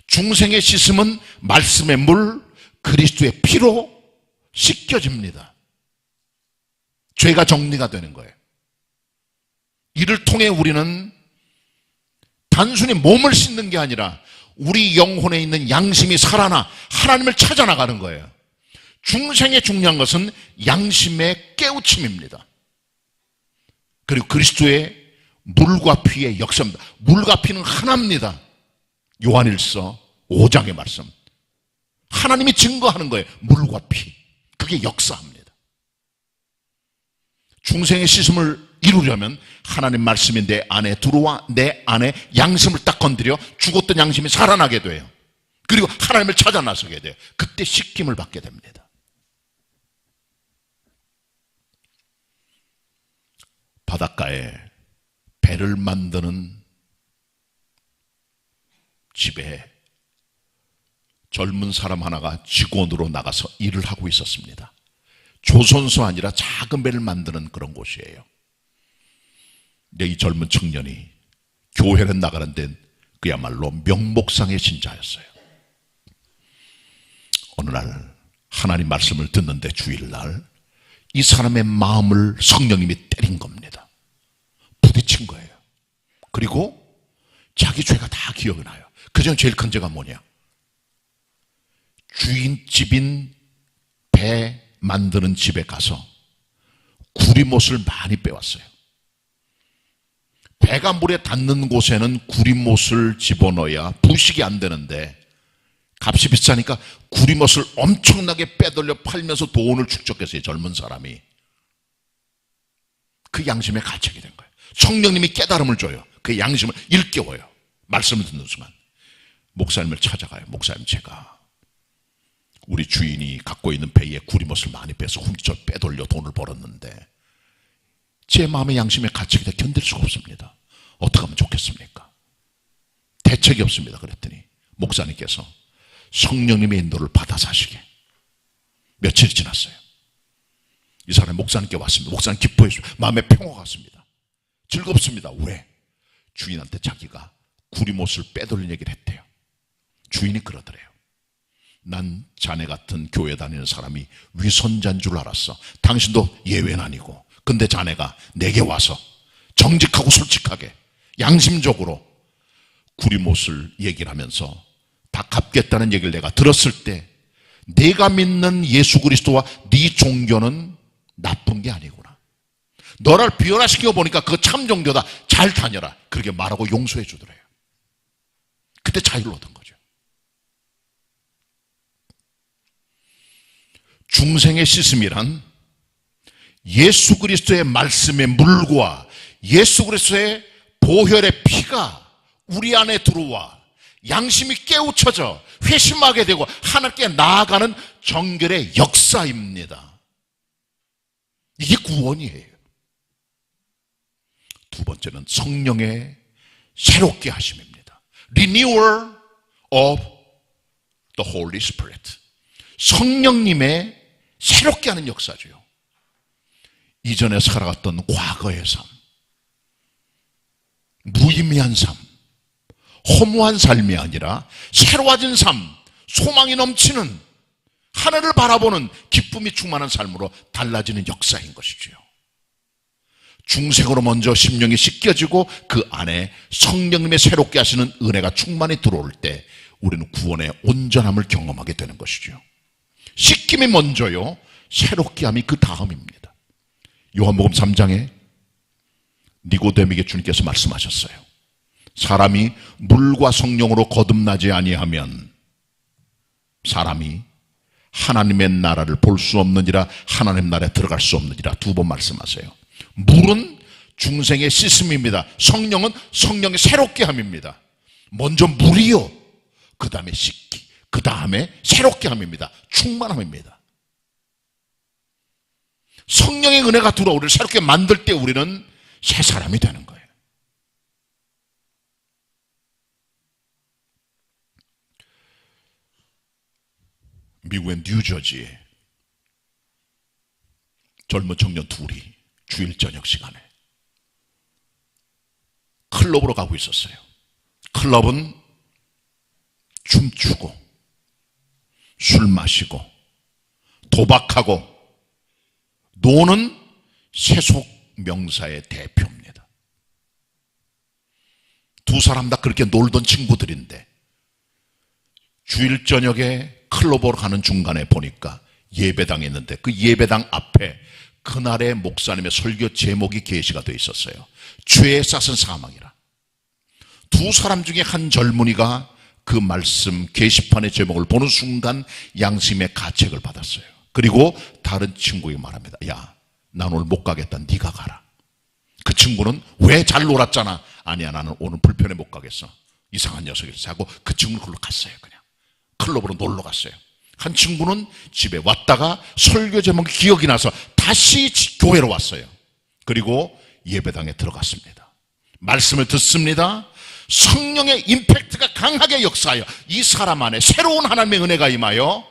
C: 중생의 씻음은 말씀의 물, 그리스도의 피로 씻겨집니다. 죄가 정리가 되는 거예요. 이를 통해 우리는 단순히 몸을 씻는 게 아니라 우리 영혼에 있는 양심이 살아나 하나님을 찾아 나가는 거예요. 중생의 중요한 것은 양심의 깨우침입니다. 그리고 그리스도의 물과 피의 역사입니다. 물과 피는 하나입니다. 요한일서 5장의 말씀. 하나님이 증거하는 거예요. 물과 피. 그게 역사합니다. 중생의 씻음을 이루려면 하나님 말씀이 내 안에 들어와 내 안에 양심을 딱 건드려 죽었던 양심이 살아나게 돼요. 그리고 하나님을 찾아 나서게 돼요. 그때 씻김을 받게 됩니다. 바닷가에 배를 만드는 집에 젊은 사람 하나가 직원으로 나가서 일을 하고 있었습니다. 조선소 아니라 작은 배를 만드는 그런 곳이에요. 근데 이 젊은 청년이 교회를 나가는 데는 그야말로 명목상의 신자였어요. 어느 날 하나님 말씀을 듣는데 주일날 이 사람의 마음을 성령님이 때린 겁니다. 부딪힌 거예요. 그리고 자기 죄가 다 기억이 나요. 그중 제일 큰 죄가 뭐냐? 주인집인 배 만드는 집에 가서 구리못을 많이 빼왔어요. 배가 물에 닿는 곳에는 구리못을 집어넣어야 부식이 안 되는데 값이 비싸니까 구리못을 엄청나게 빼돌려 팔면서 돈을 축적했어요. 젊은 사람이. 그 양심에 갇히게 된 거예요. 성령님이 깨달음을 줘요. 그 양심을 일깨워요. 말씀을 듣는 순간 목사님을 찾아가요. 목사님, 제가 우리 주인이 갖고 있는 배에 구리못을 많이 빼서 훔쳐 빼돌려 돈을 벌었는데 제 마음의 양심에 갇히게 돼 견딜 수가 없습니다. 어떻게 하면 좋겠습니까? 대책이 없습니다. 그랬더니 목사님께서 성령님의 인도를 받아 사시게. 며칠이 지났어요. 이 사람이 목사님께 왔습니다. 목사님 기뻐했어요. 마음에 평화가 왔습니다. 즐겁습니다. 왜? 주인한테 자기가 구리못을 빼돌린 얘기를 했대요. 주인이 그러더래요. 난 자네 같은 교회 다니는 사람이 위선자인 줄 알았어. 당신도 예외는 아니고. 근데 자네가 내게 와서 정직하고 솔직하게 양심적으로 구리못을 얘기를 하면서 다 갚겠다는 얘기를 내가 들었을 때 내가 믿는 예수 그리스도와 네 종교는 나쁜 게 아니구나. 너를 비열화시켜 보니까 그거 참 종교다. 잘 다녀라. 그렇게 말하고 용서해 주더래요. 그때 자유를 얻은 거죠. 중생의 씻음이란 예수 그리스도의 말씀의 물과 예수 그리스도의 보혈의 피가 우리 안에 들어와 양심이 깨우쳐져 회심하게 되고 하나님께 나아가는 정결의 역사입니다. 이게 구원이에요. 두 번째는 성령의 새롭게 하심입니다. Renewal of the Holy Spirit. 성령님의 새롭게 하는 역사죠. 이전에 살아갔던 과거의 삶, 무의미한 삶, 허무한 삶이 아니라 새로워진 삶, 소망이 넘치는 하늘을 바라보는 기쁨이 충만한 삶으로 달라지는 역사인 것이지요. 중생으로 먼저 심령이 씻겨지고 그 안에 성령님의 새롭게 하시는 은혜가 충만히 들어올 때 우리는 구원의 온전함을 경험하게 되는 것이죠. 씻김이 먼저요, 새롭게 함이 그 다음입니다. 요한복음 3장에 니고데에게 주님께서 말씀하셨어요. 사람이 물과 성령으로 거듭나지 아니하면 사람이 하나님의 나라를 볼 수 없느니라, 하나님 나라에 들어갈 수 없느니라. 두 번 말씀하세요. 물은 중생의 씻음입니다. 성령은 성령의 새롭게 함입니다. 먼저 물이요, 그 다음에 씻기, 그 다음에 새롭게 함입니다. 충만함입니다. 성령의 은혜가 들어 우리를 새롭게 만들 때 우리는 새 사람이 되는 거예요. 미국의 뉴저지에 젊은 청년 둘이 주일 저녁 시간에 클럽으로 가고 있었어요. 클럽은 춤추고 술 마시고 도박하고 노는 세속 명사의 대표입니다. 두 사람 다 그렇게 놀던 친구들인데 주일 저녁에 클럽으로 가는 중간에 보니까 예배당이 있는데 그 예배당 앞에 그날의 목사님의 설교 제목이 게시가 되어 있었어요. 죄에 쌌은 사망이라. 두 사람 중에 한 젊은이가 그 말씀 게시판의 제목을 보는 순간 양심의 가책을 받았어요. 그리고 다른 친구에게 말합니다. 야, 난 오늘 못 가겠다. 네가 가라. 그 친구는 왜 잘 놀았잖아. 아니야, 나는 오늘 불편해 못 가겠어. 이상한 녀석이었어 하고 그 친구는 그걸로 갔어요. 그냥 클럽으로 놀러 갔어요. 한 친구는 집에 왔다가 설교 제목이 기억이 나서 다시 교회로 왔어요. 그리고 예배당에 들어갔습니다. 말씀을 듣습니다. 성령의 임팩트가 강하게 역사하여 이 사람 안에 새로운 하나님의 은혜가 임하여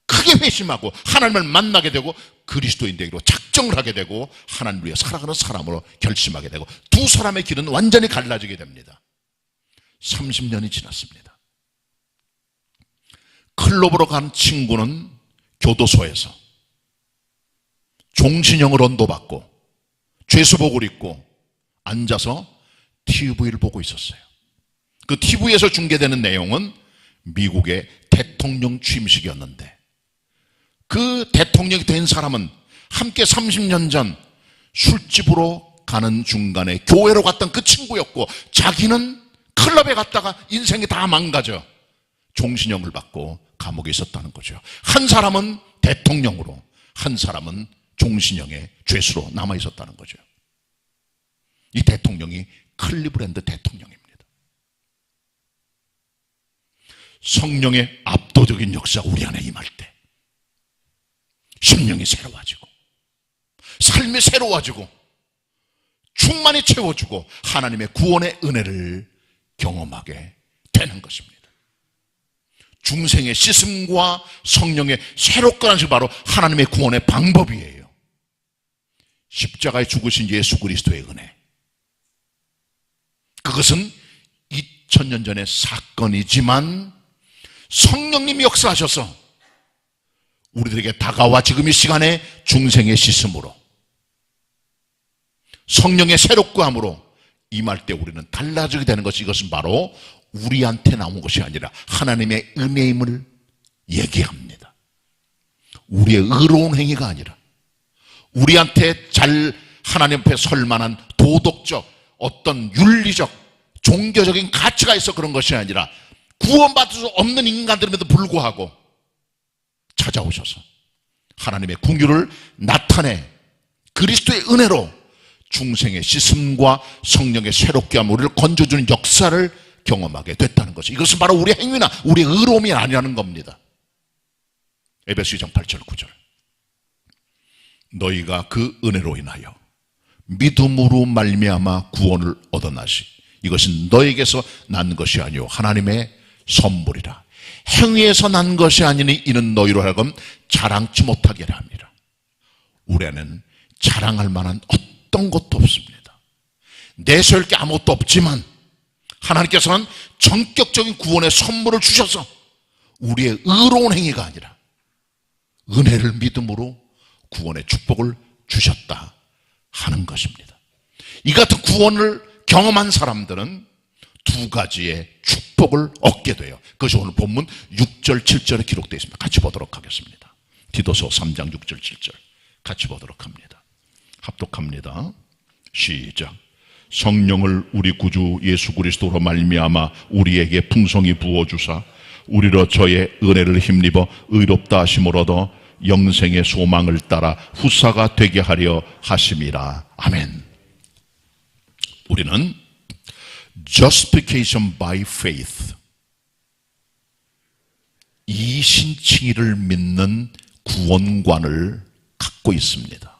C: 크게 회심하고 하나님을 만나게 되고 그리스도인 되기로 작정을 하게 되고 하나님을 위해 살아가는 사람으로 결심하게 되고 두 사람의 길은 완전히 갈라지게 됩니다. 30년이 지났습니다. 클럽으로 간 친구는 교도소에서 종신형을 언도받고 죄수복을 입고 앉아서 TV를 보고 있었어요. 그 TV에서 중계되는 내용은 미국의 대통령 취임식이었는데 그 대통령이 된 사람은 함께 30년 전 술집으로 가는 중간에 교회로 갔던 그 친구였고 자기는 클럽에 갔다가 인생이 다 망가져 종신형을 받고 감옥에 있었다는 거죠. 한 사람은 대통령으로, 한 사람은 종신형의 죄수로 남아 있었다는 거죠. 이 대통령이 클리브랜드 대통령입니다. 성령의 압도적인 역사가 우리 안에 임할 때 심령이 새로워지고 삶이 새로워지고 충만히 채워주고 하나님의 구원의 은혜를 경험하게 되는 것입니다. 중생의 씻음과 성령의 새롭게 하는 것이 바로 하나님의 구원의 방법이에요. 십자가에 죽으신 예수 그리스도의 은혜. 그것은 2000년 전의 사건이지만 성령님이 역사하셔서 우리들에게 다가와 지금 이 시간에 중생의 씻음으로 성령의 새롭게 함으로 임할 때 우리는 달라지게 되는 것이 이것은 바로 우리한테 나온 것이 아니라 하나님의 은혜임을 얘기합니다. 우리의 의로운 행위가 아니라 우리한테 잘 하나님 앞에 설 만한 도덕적 어떤 윤리적 종교적인 가치가 있어 그런 것이 아니라 구원받을 수 없는 인간들임에도 불구하고 찾아오셔서 하나님의 긍휼을 나타내 그리스도의 은혜로 중생의 씻음과 성령의 새롭게 함 우리를 건져주는 역사를 경험하게 됐다는 것이 이것은 바로 우리의 행위나 우리의 의로움이 아니라는 겁니다. 에베소 2장 8절 9절 너희가 그 은혜로 인하여 믿음으로 말미암아 구원을 얻어나시 이것은 너에게서 난 것이 아니요 하나님의 선물이라 행위에서 난 것이 아니니 이는 너희로 하여금 자랑치 못하게 하려 합니다. 우리 안에는 자랑할 만한 어떤 것도 없습니다. 내세울 게 아무것도 없지만 하나님께서는 전격적인 구원의 선물을 주셔서 우리의 의로운 행위가 아니라 은혜를 믿음으로 구원의 축복을 주셨다 하는 것입니다. 이 같은 구원을 경험한 사람들은 두 가지의 축복을 얻게 돼요. 그것이 오늘 본문 6절 7절에 기록되어 있습니다. 같이 보도록 하겠습니다. 디도서 3장 6절 7절 같이 보도록 합니다. 합독합니다. 시작. 성령을 우리 구주 예수 그리스도로 말미암아 우리에게 풍성히 부어주사 우리로 저의 은혜를 힘입어 의롭다 하심을 얻어 영생의 소망을 따라 후사가 되게 하려 하심이라. 아멘. 우리는 justification by faith, 이신칭의를 믿는 구원관을 갖고 있습니다.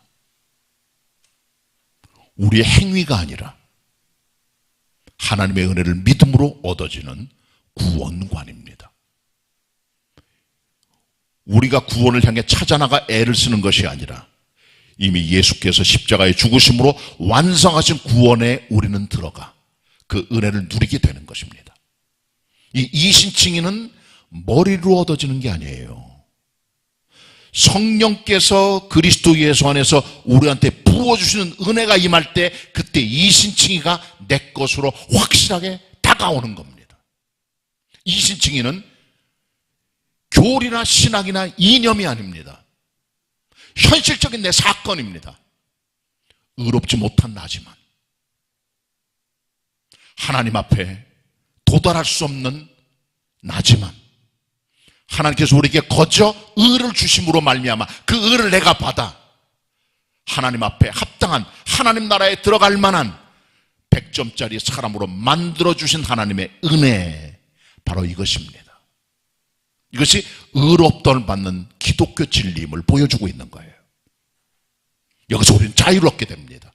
C: 우리의 행위가 아니라 하나님의 은혜를 믿음으로 얻어지는 구원관입니다. 우리가 구원을 향해 찾아나가 애를 쓰는 것이 아니라 이미 예수께서 십자가의 죽으심으로 완성하신 구원에 우리는 들어가 그 은혜를 누리게 되는 것입니다. 이 이신칭의는 머리로 얻어지는 게 아니에요. 성령께서 그리스도 예수 안에서 우리한테 부어주시는 은혜가 임할 때 그때 이신칭의가 내 것으로 확실하게 다가오는 겁니다. 이신칭의는 교리나 신학이나 이념이 아닙니다. 현실적인 내 사건입니다. 의롭지 못한 나지만 하나님 앞에 도달할 수 없는 나지만 하나님께서 우리에게 거저 의를 주심으로 말미암아 그 의를 내가 받아 하나님 앞에 합당한 하나님 나라에 들어갈 만한 100점짜리 사람으로 만들어주신 하나님의 은혜, 바로 이것입니다. 이것이 의롭다를 받는 기독교 진리임을 보여주고 있는 거예요. 여기서 우리는 자유를 얻게 됩니다.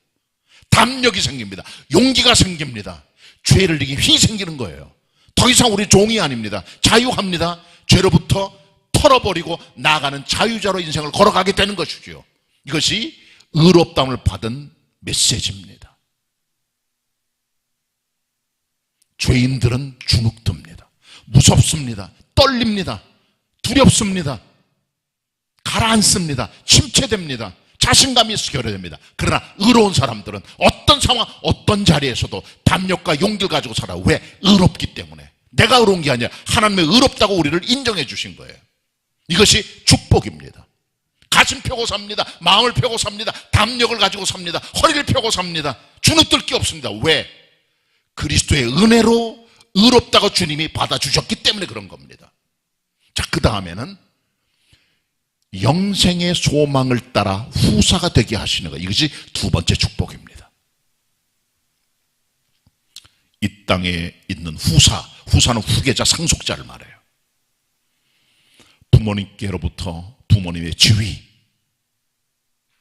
C: 담력이 생깁니다. 용기가 생깁니다. 죄를 이기는 힘이 생기는 거예요. 더 이상 우리 종이 아닙니다. 자유합니다. 죄로부터 털어버리고 나아가는 자유자로 인생을 걸어가게 되는 것이죠. 이것이 의롭다함을 받은 메시지입니다. 죄인들은 주눅듭니다. 무섭습니다. 떨립니다. 두렵습니다. 가라앉습니다. 침체됩니다. 자신감이 결여됩니다. 그러나 의로운 사람들은 어떤 상황, 어떤 자리에서도 담력과 용기를 가지고 살아. 왜? 의롭기 때문에. 내가 의로운 게 아니라 하나님의 의롭다고 우리를 인정해 주신 거예요. 이것이 축복입니다. 가슴 펴고 삽니다. 마음을 펴고 삽니다. 담력을 가지고 삽니다. 허리를 펴고 삽니다. 주눅들 게 없습니다. 왜? 그리스도의 은혜로 의롭다고 주님이 받아주셨기 때문에 그런 겁니다. 자, 그 다음에는 영생의 소망을 따라 후사가 되게 하시는 것, 이것이 두 번째 축복입니다. 이 땅에 있는 후사는 후계자, 상속자를 말해요. 부모님께로부터 부모님의 지위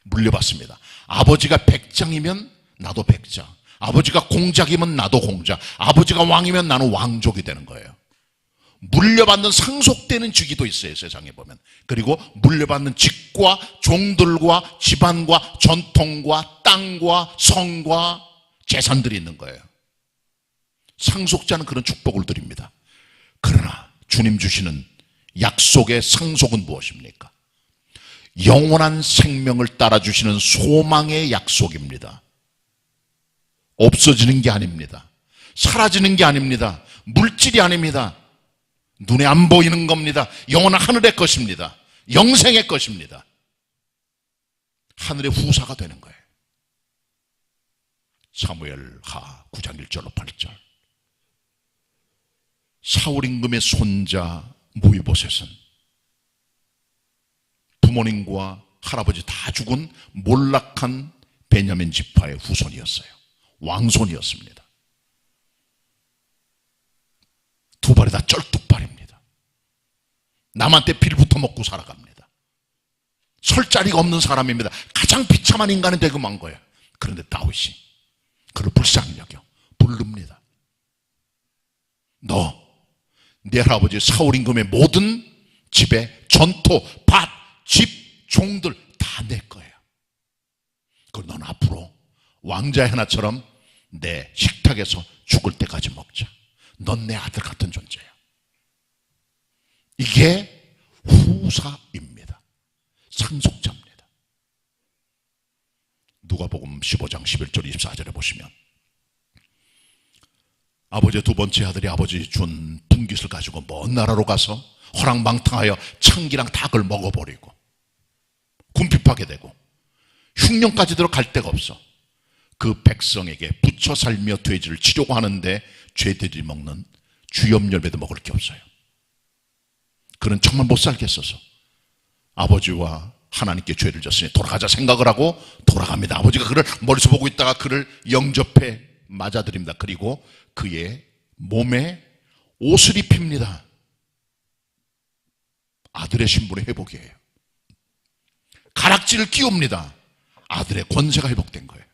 C: 물려받습니다. 아버지가 백장이면 나도 백장, 아버지가 공작이면 나도 공작, 아버지가 왕이면 나는 왕족이 되는 거예요. 물려받는 상속되는 직위도 있어요, 세상에 보면. 그리고 물려받는 직과 종들과 집안과 전통과 땅과 성과 재산들이 있는 거예요. 상속자는 그런 축복을 드립니다. 그러나 주님 주시는 약속의 상속은 무엇입니까? 영원한 생명을 따라 주시는 소망의 약속입니다. 없어지는 게 아닙니다. 사라지는 게 아닙니다. 물질이 아닙니다. 눈에 안 보이는 겁니다. 영원한 하늘의 것입니다. 영생의 것입니다. 하늘의 후사가 되는 거예요. 사무엘하 9장 1절로 8절. 사울 임금의 손자 무이보셋은 부모님과 할아버지 다 죽은 몰락한 베냐민 지파의 후손이었어요. 왕손이었습니다. 두 발이 다 쩔뚝발입니다. 남한테 빌부터 먹고 살아갑니다. 설 자리가 없는 사람입니다. 가장 비참한 인간이 되고 만 거예요. 그런데 다윗이 그를 불쌍히 여겨 부릅니다. 너 내 할아버지 사울 임금의 모든 집에 전토, 밭, 집, 종들 다 내 거예요. 그럼 넌 앞으로 왕자의 하나처럼 내 식탁에서 죽을 때까지 먹자. 넌 내 아들 같은 존재야. 이게 후사입니다. 상속자입니다. 누가복음 15장 11절 24절에 보시면 아버지의 두 번째 아들이 아버지 준 분깃을 가지고 먼 나라로 가서 허랑방탕하여 창기랑 닭을 먹어버리고 궁핍하게 되고 흉년까지 들어갈 데가 없어. 그 백성에게 부쳐 살며 돼지를 치려고 하는데 죄들이 먹는 주염열매도 먹을 게 없어요. 그는 정말 못 살겠어서 아버지와 하나님께 죄를 졌으니 돌아가자 생각을 하고 돌아갑니다. 아버지가 그를 멀리서 보고 있다가 그를 영접해 맞아들입니다. 그리고 그의 몸에 옷을 입힙니다. 아들의 신분의 회복이에요. 가락지를 끼웁니다. 아들의 권세가 회복된 거예요.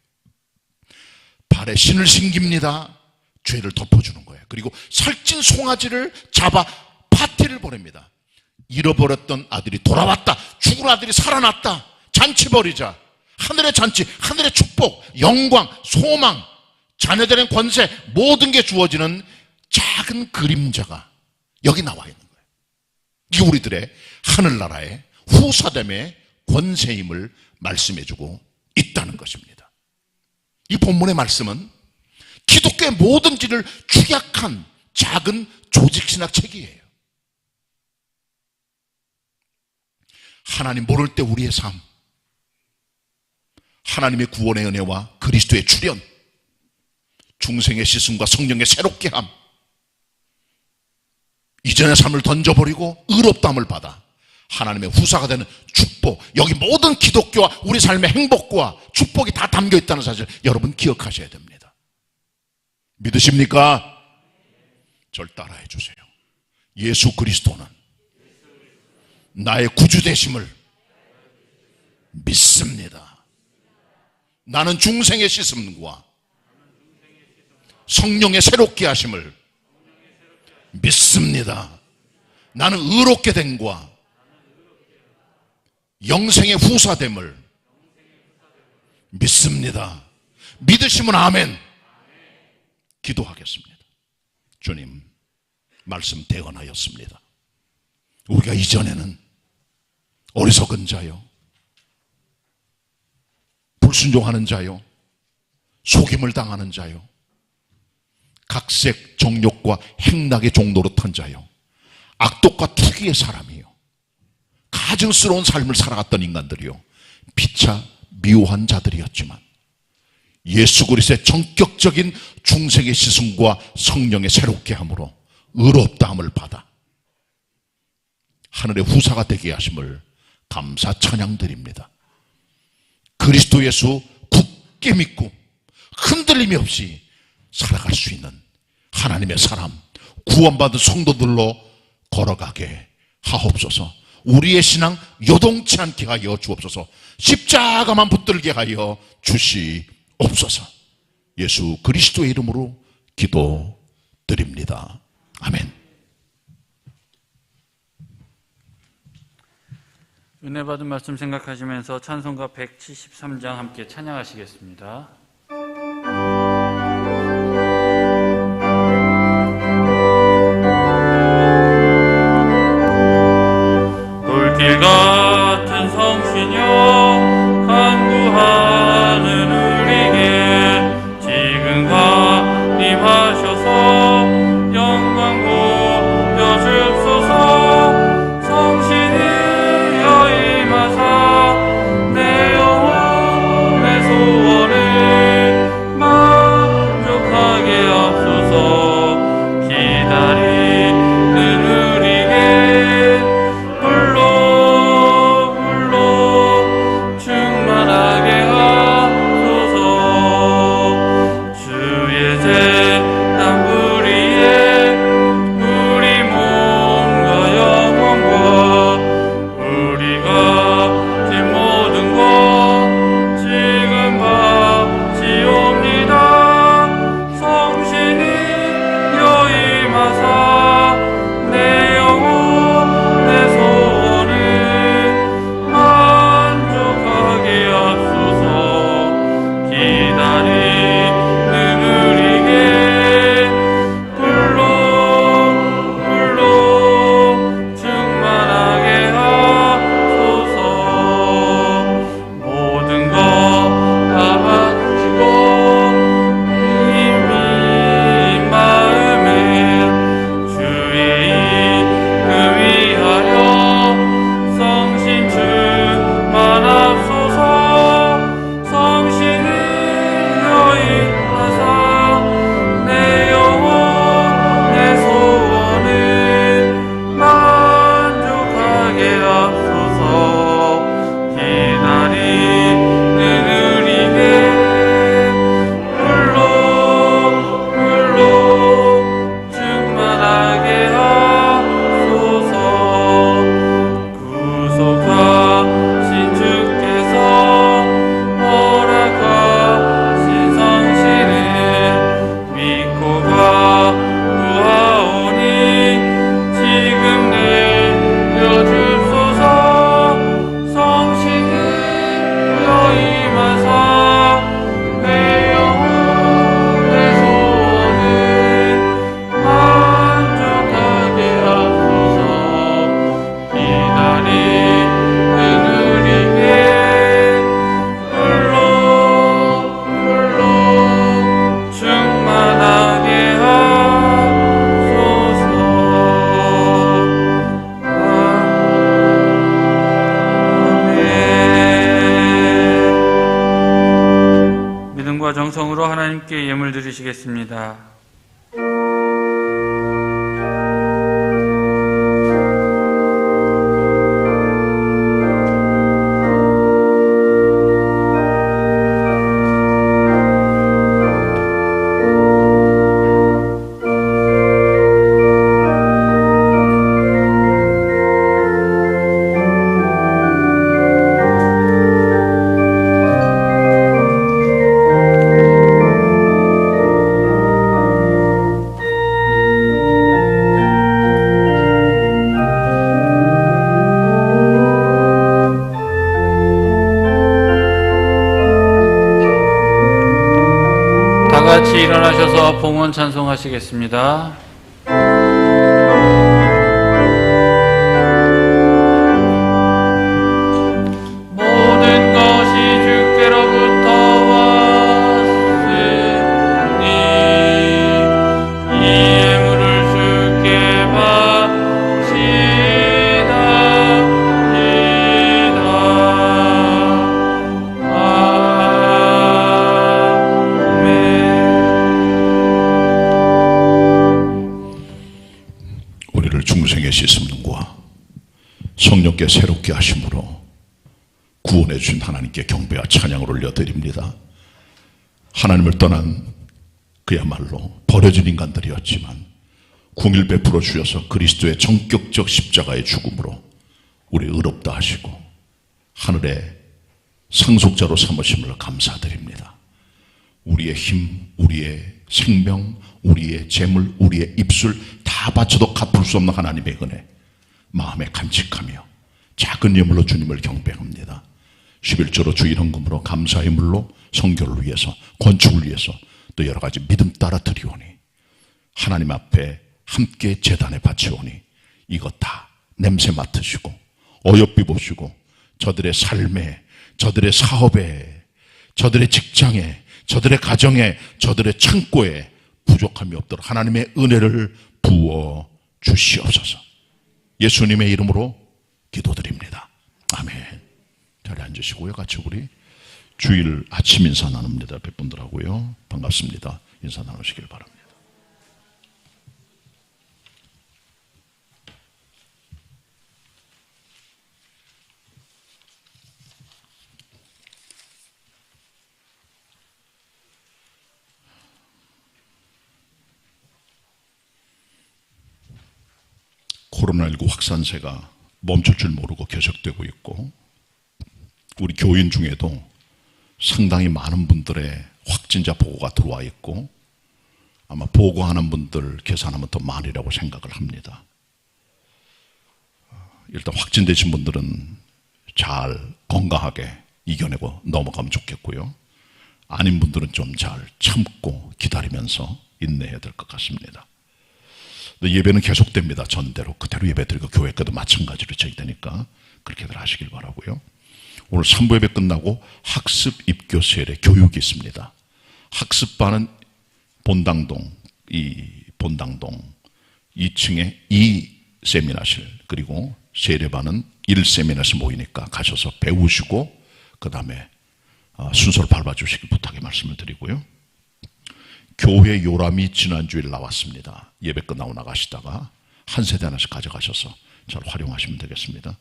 C: 발에 신을 신깁니다. 죄를 덮어주는 거예요. 그리고 살찐 송아지를 잡아 파티를 보냅니다. 잃어버렸던 아들이 돌아왔다. 죽은 아들이 살아났다. 잔치 벌이자. 하늘의 잔치, 하늘의 축복, 영광, 소망, 자녀들의 권세, 모든 게 주어지는 작은 그림자가 여기 나와 있는 거예요. 이게 우리들의 하늘나라의 후사됨의 권세임을 말씀해주고 있다는 것입니다. 이 본문의 말씀은 기독교의 모든 길을 축약한 작은 조직신학 책이에요. 하나님 모를 때 우리의 삶, 하나님의 구원의 은혜와 그리스도의 출현, 중생의 시승과 성령의 새롭게 함, 이전의 삶을 던져버리고 의롭다함을 받아 하나님의 후사가 되는 축복, 여기 모든 기독교와 우리 삶의 행복과 축복이 다 담겨 있다는 사실 여러분 기억하셔야 됩니다. 믿으십니까? 절 따라해 주세요. 예수 그리스도는 나의 구주 되심을 믿습니다. 나는 중생의 씻음과 성령의 새롭게 하심을 믿습니다. 나는 의롭게 됨과 영생의 후사됨을 믿습니다. 믿으시면 아멘. 기도하겠습니다. 주님, 말씀 대언하였습니다. 우리가 이전에는 어리석은 자요, 불순종하는 자요, 속임을 당하는 자요, 각색 정욕과 행락의 종로로 탄 자요, 악독과 투기의 사람이요, 가증스러운 삶을 살아갔던 인간들이요, 피차 미워한 자들이었지만 예수 그리스도의 전격적인 중생의 시승과 성령의 새롭게 함으로 의롭다함을 받아 하늘의 후사가 되게 하심을 감사 찬양드립니다. 그리스도 예수 굳게 믿고 흔들림이 없이 살아갈 수 있는 하나님의 사람, 구원받은 성도들로 걸어가게 하옵소서. 우리의 신앙 요동치 않게 하여 주옵소서. 십자가만 붙들게 하여 주시옵소서. 예수 그리스도의 이름으로 기도드립니다. 아멘.
A: 은혜 받은 말씀 생각하시면서 찬송가 173장 함께 찬양하시겠습니다. 돌길 같은 성신여 간구하는 우리에게 지금 가림하셔서 영광 보여주소서. 성신이여 임하사 내 영혼의 소원을 주시겠습니다. 다 같이 일어나셔서 봉헌 찬송하시겠습니다. 모든 것이 주께로부터 왔으니 이 예물을 주께 바치나이다.
C: 우리를 중생의 씻음과 성령께 새롭게 하심으로 구원해 주신 하나님께 경배와 찬양을 올려드립니다. 하나님을 떠난 그야말로 버려진 인간들이었지만 궁일 베풀어 주셔서 그리스도의 전격적 십자가의 죽음으로 우리 의롭다 하시고 하늘의 상속자로 삼으심을 감사드립니다. 우리의 힘, 우리의 생명, 우리의 재물, 우리의 입술 다 바쳐도 갚을 수 없는 하나님의 은혜, 마음에 간직하며 작은 예물로 주님을 경배합니다. 11조로 주일 헌금으로 감사의 물로 성교를 위해서, 건축을 위해서 또 여러 가지 믿음 따라 드리오니 하나님 앞에 함께 제단에 바치오니 이것 다 냄새 맡으시고 어여삐 보시고 저들의 삶에, 저들의 사업에, 저들의 직장에, 저들의 가정에, 저들의 창고에 부족함이 없도록 하나님의 은혜를 부어 주시옵소서. 예수님의 이름으로 기도드립니다. 아멘. 자리에 앉으시고요. 같이 우리 주일 아침 인사 나눕니다. 옆에 분들하고요. 반갑습니다. 인사 나누시길 바랍니다. 코로나19 확산세가 멈출 줄 모르고 계속되고 있고 우리 교인 중에도 상당히 많은 분들의 확진자 보고가 들어와 있고 아마 보고하는 분들 계산하면 더 많으라고 생각을 합니다. 일단 확진되신 분들은 잘 건강하게 이겨내고 넘어가면 좋겠고요. 아닌 분들은 좀 잘 참고 기다리면서 인내해야 될 것 같습니다. 예배는 계속됩니다. 전대로 그대로 예배드리고 교회과도 마찬가지로 저희 되니까 그렇게들 하시길 바라고요. 오늘 3부 예배 끝나고 학습 입교 세례 교육이 있습니다. 학습반은 본당동 2층에 2세미나실 그리고 세례반은 1세미나실 모이니까 가셔서 배우시고 그 다음에 순서를 밟아주시길 부탁의 말씀을 드리고요. 교회 요람이 지난주일 나왔습니다. 예배 끝나고 나가시다가 한 세대 하나씩 가져가셔서 잘 활용하시면 되겠습니다.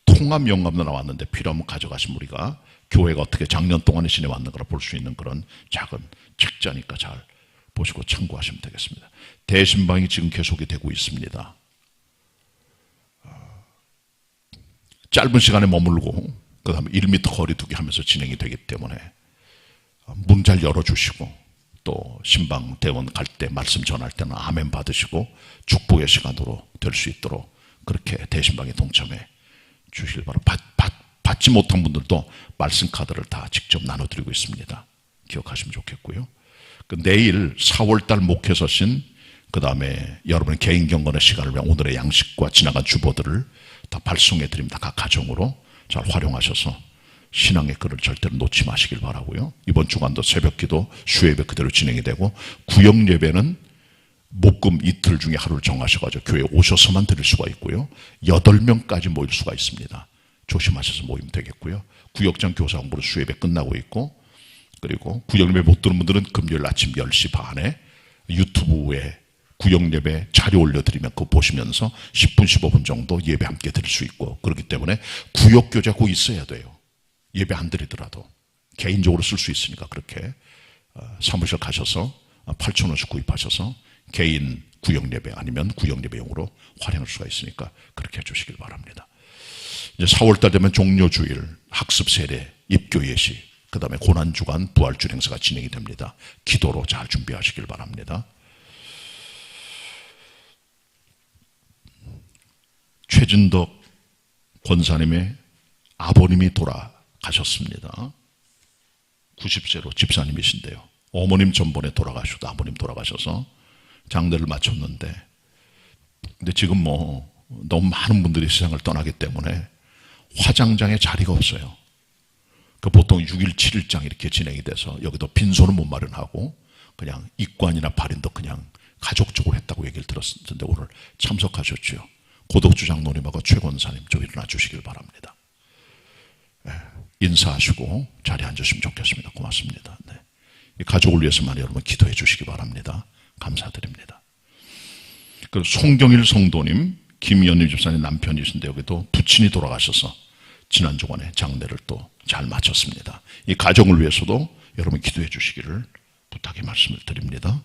C: 통합 영감도 나왔는데 필요하면 가져가시면 우리가 교회가 어떻게 작년 동안에 지내왔는가를 볼 수 있는 그런 작은 책자니까 잘 보시고 참고하시면 되겠습니다. 대신방이 지금 계속이 되고 있습니다. 짧은 시간에 머물고 그 다음에 1m 거리 두기 하면서 진행이 되기 때문에 문 잘 열어주시고 또 신방 대원 갈 때 말씀 전할 때는 아멘 받으시고 축복의 시간으로 될 수 있도록 그렇게 대신방에 동참해 주실 바랍니다. 받지 못한 분들도 말씀 카드를 다 직접 나눠드리고 있습니다. 기억하시면 좋겠고요. 내일 4월달 목회 서신 그 다음에 여러분의 개인 경건의 시간을 위한 오늘의 양식과 지나간 주보들을 다 발송해 드립니다. 각 가정으로 잘 활용하셔서 신앙의 글을 절대로 놓지 마시길 바라고요. 이번 주간도 새벽기도 수예배 그대로 진행이 되고 구역 예배는 목금 이틀 중에 하루를 정하셔가지고 교회에 오셔서만 드릴 수가 있고요. 8명까지 모일 수가 있습니다. 조심하셔서 모이면 되겠고요. 구역장 교사 공부는 수예배 끝나고 있고 그리고 구역예배 못 들은 분들은 금요일 아침 10시 반에 유튜브에 구역예배 자료 올려드리면 그거 보시면서 10분 15분 정도 예배 함께 드릴 수 있고, 그렇기 때문에 구역교제 꼭 있어야 돼요. 예배 안 드리더라도 개인적으로 쓸 수 있으니까 그렇게 사무실 가셔서 8,000원씩 구입하셔서 개인 구역예배 아니면 구역예배용으로 활용할 수가 있으니까 그렇게 해주시길 바랍니다. 이제 4월달 되면 종료주일, 학습 세례, 입교 예식, 그 다음에 고난주간 부활주일 행사가 진행이 됩니다. 기도로 잘 준비하시길 바랍니다. 최진덕 권사님의 아버님이 돌아가셨습니다. 90세로 집사님이신데요. 어머님 전번에 돌아가셔도 아버님 돌아가셔서 장례를 마쳤는데, 근데 지금 너무 많은 분들이 세상을 떠나기 때문에 화장장에 자리가 없어요. 보통 6일, 7일장 이렇게 진행이 돼서 여기도 빈소는 못 마련하고 그냥 입관이나 발인도 그냥 가족적으로 했다고 얘기를 들었는데 오늘 참석하셨죠. 고덕주 장로님하고 최 권사님 좀 일어나 주시길 바랍니다. 인사하시고 자리에 앉으시면 좋겠습니다. 고맙습니다. 네. 이 가족을 위해서만 여러분 기도해 주시기 바랍니다. 감사드립니다. 그리고 송경일 성도님, 김연희 집사님 남편이신데 여기도 부친이 돌아가셔서 지난 주간에 장례를 또 잘 마쳤습니다. 이 가정을 위해서도 여러분 기도해 주시기를 부탁의 말씀을 드립니다.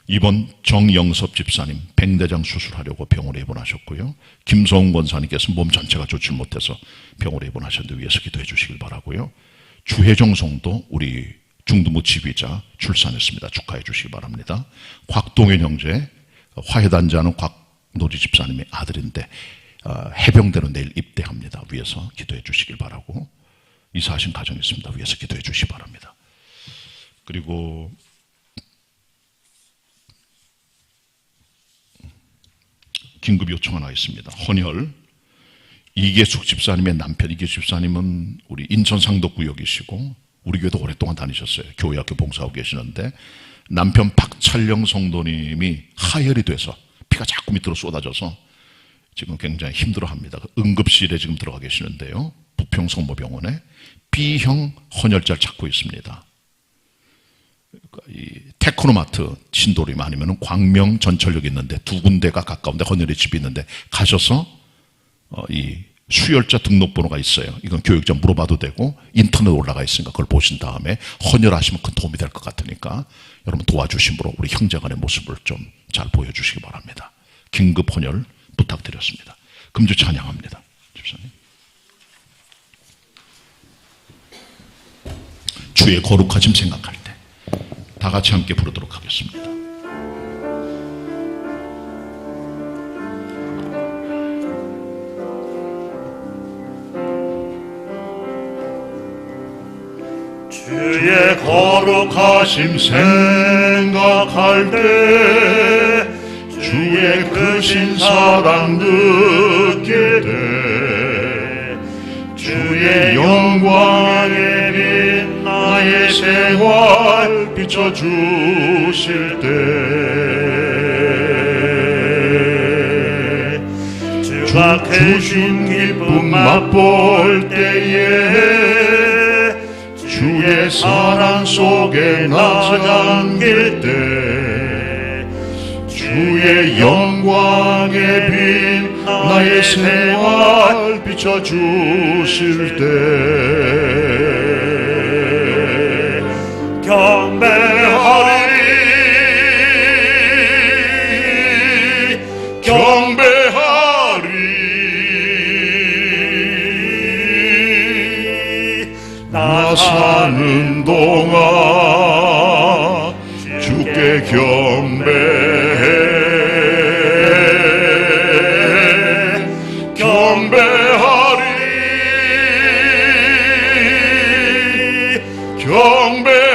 C: 이번 정영섭 집사님 백내장 수술하려고 병원에 입원하셨고요. 김성훈 권사님께서 몸 전체가 좋지 못해서 병원에 입원하셨는데 위해서 기도해 주시길 바라고요. 주혜정 성도 우리 중등부 지휘자 출산했습니다. 축하해 주시기 바랍니다. 곽동현 형제 화해단자는 곽노지 집사님의 아들인데 해병대로 내일 입대합니다. 위해서 기도해 주시길 바라고, 이사하신 가정이 있습니다. 위해서 기도해 주시기 바랍니다. 그리고 긴급 요청 하나 있습니다. 헌혈 이계숙 집사님의 남편, 이계숙 집사님은 우리 인천 상덕구역이시고 우리 교회도 오랫동안 다니셨어요. 교회 학교 봉사하고 계시는데 남편 박찬령 성도님이 하혈이 돼서 피가 자꾸 밑으로 쏟아져서 지금 굉장히 힘들어합니다. 응급실에 지금 들어가 계시는데요. 부평성모병원에 B형 헌혈자를 찾고 있습니다. 이 테크노마트 신도림 아니면 광명 전철역이 있는데 두 군데가 가까운데 헌혈의 집이 있는데 가셔서 이 수혈자 등록번호가 있어요. 이건 교육자 물어봐도 되고 인터넷 올라가 있으니까 그걸 보신 다음에 헌혈하시면 큰 도움이 될 것 같으니까 여러분 도와주심으로 우리 형제간의 모습을 좀 잘 보여주시기 바랍니다. 긴급 헌혈 부탁드렸습니다. 금주 찬양합니다. 집사님. 주의 거룩하심 생각할 때 다 같이 함께 부르도록 하겠습니다.
D: 주의 거룩하심 생각할 때 주의 크신 사랑 느낄 때 주의 영광에 빛 나의 생활 비춰주실 때 주가 크신 기쁨 맛볼 때에 주의 사랑 속에 나 잠길 때 주의 영광에 빛 나의 생활 비춰주실 때 경배하리 경배하리 나 사는 동안 주께 경배해 경배하리 경배하리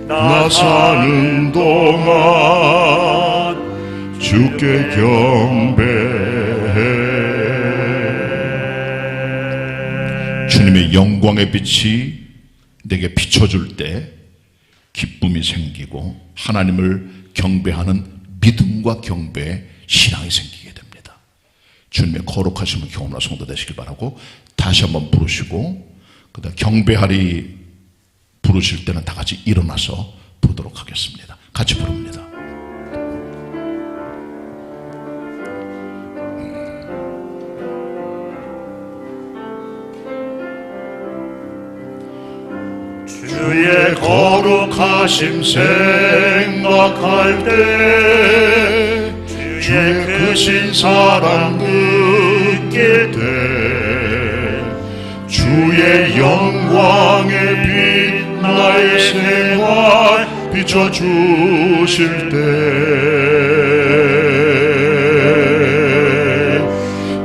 D: 나 사는 동안 주께 경배해.
C: 주님의 영광의 빛이 내게 비춰줄 때 기쁨이 생기고 하나님을 경배하는 믿음과 경배의 신앙이 생기게 됩니다. 주님의 거룩하심을 경험하는 성도 되시길 바라고, 다시 한번 부르시고 그다음 경배하리 부르실 때는 다 같이 일어나서 부르도록 하겠습니다. 같이 부릅니다.
D: 주의 거룩하심 생각할 때 주의 크신 사랑 듣게 돼 주의 영광의 빛 나의 생활 비춰주실 때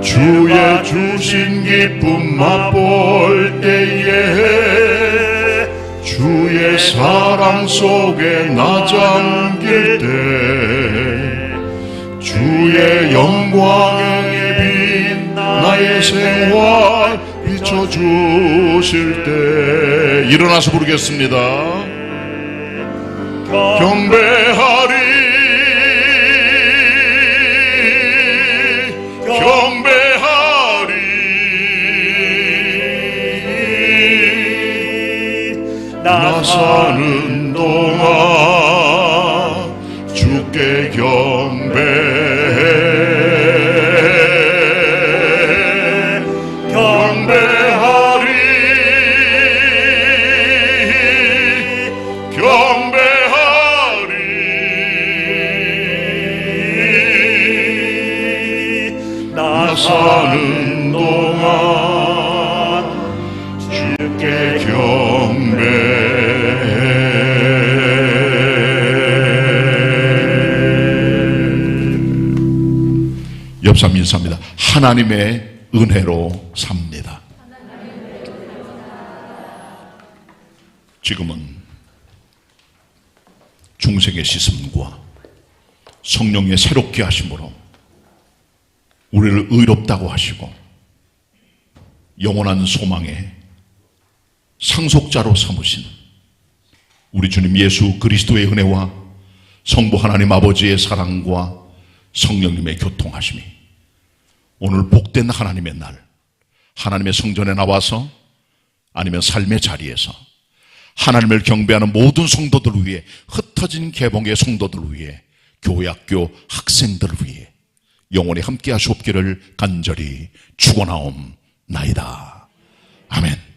D: 주의 주신 기쁨 맛볼 때에 주의 사랑 속에 나 잠길 때 주의 영광의 빛 나의 생활 비춰주실 때 일어나서 부르겠습니다. 경배하리 경배하리 나 사는 동안 주께 경배해 경배하리 경배하리 나 사는 동안 주께
C: 옆사람 인사합니다. 하나님의 은혜로 삽니다. 지금은 중생의 씻음과 성령의 새롭게 하심으로 우리를 의롭다고 하시고 영원한 소망의 상속자로 삼으신 우리 주님 예수 그리스도의 은혜와 성부 하나님 아버지의 사랑과 성령님의 교통하심이 오늘 복된 하나님의 날, 하나님의 성전에 나와서 아니면 삶의 자리에서 하나님을 경배하는 모든 성도들을 위해, 흩어진 개봉의 성도들을 위해, 교회학교 학생들을 위해 영원히 함께 하시옵기를 간절히 축원하옵나이다. 아멘.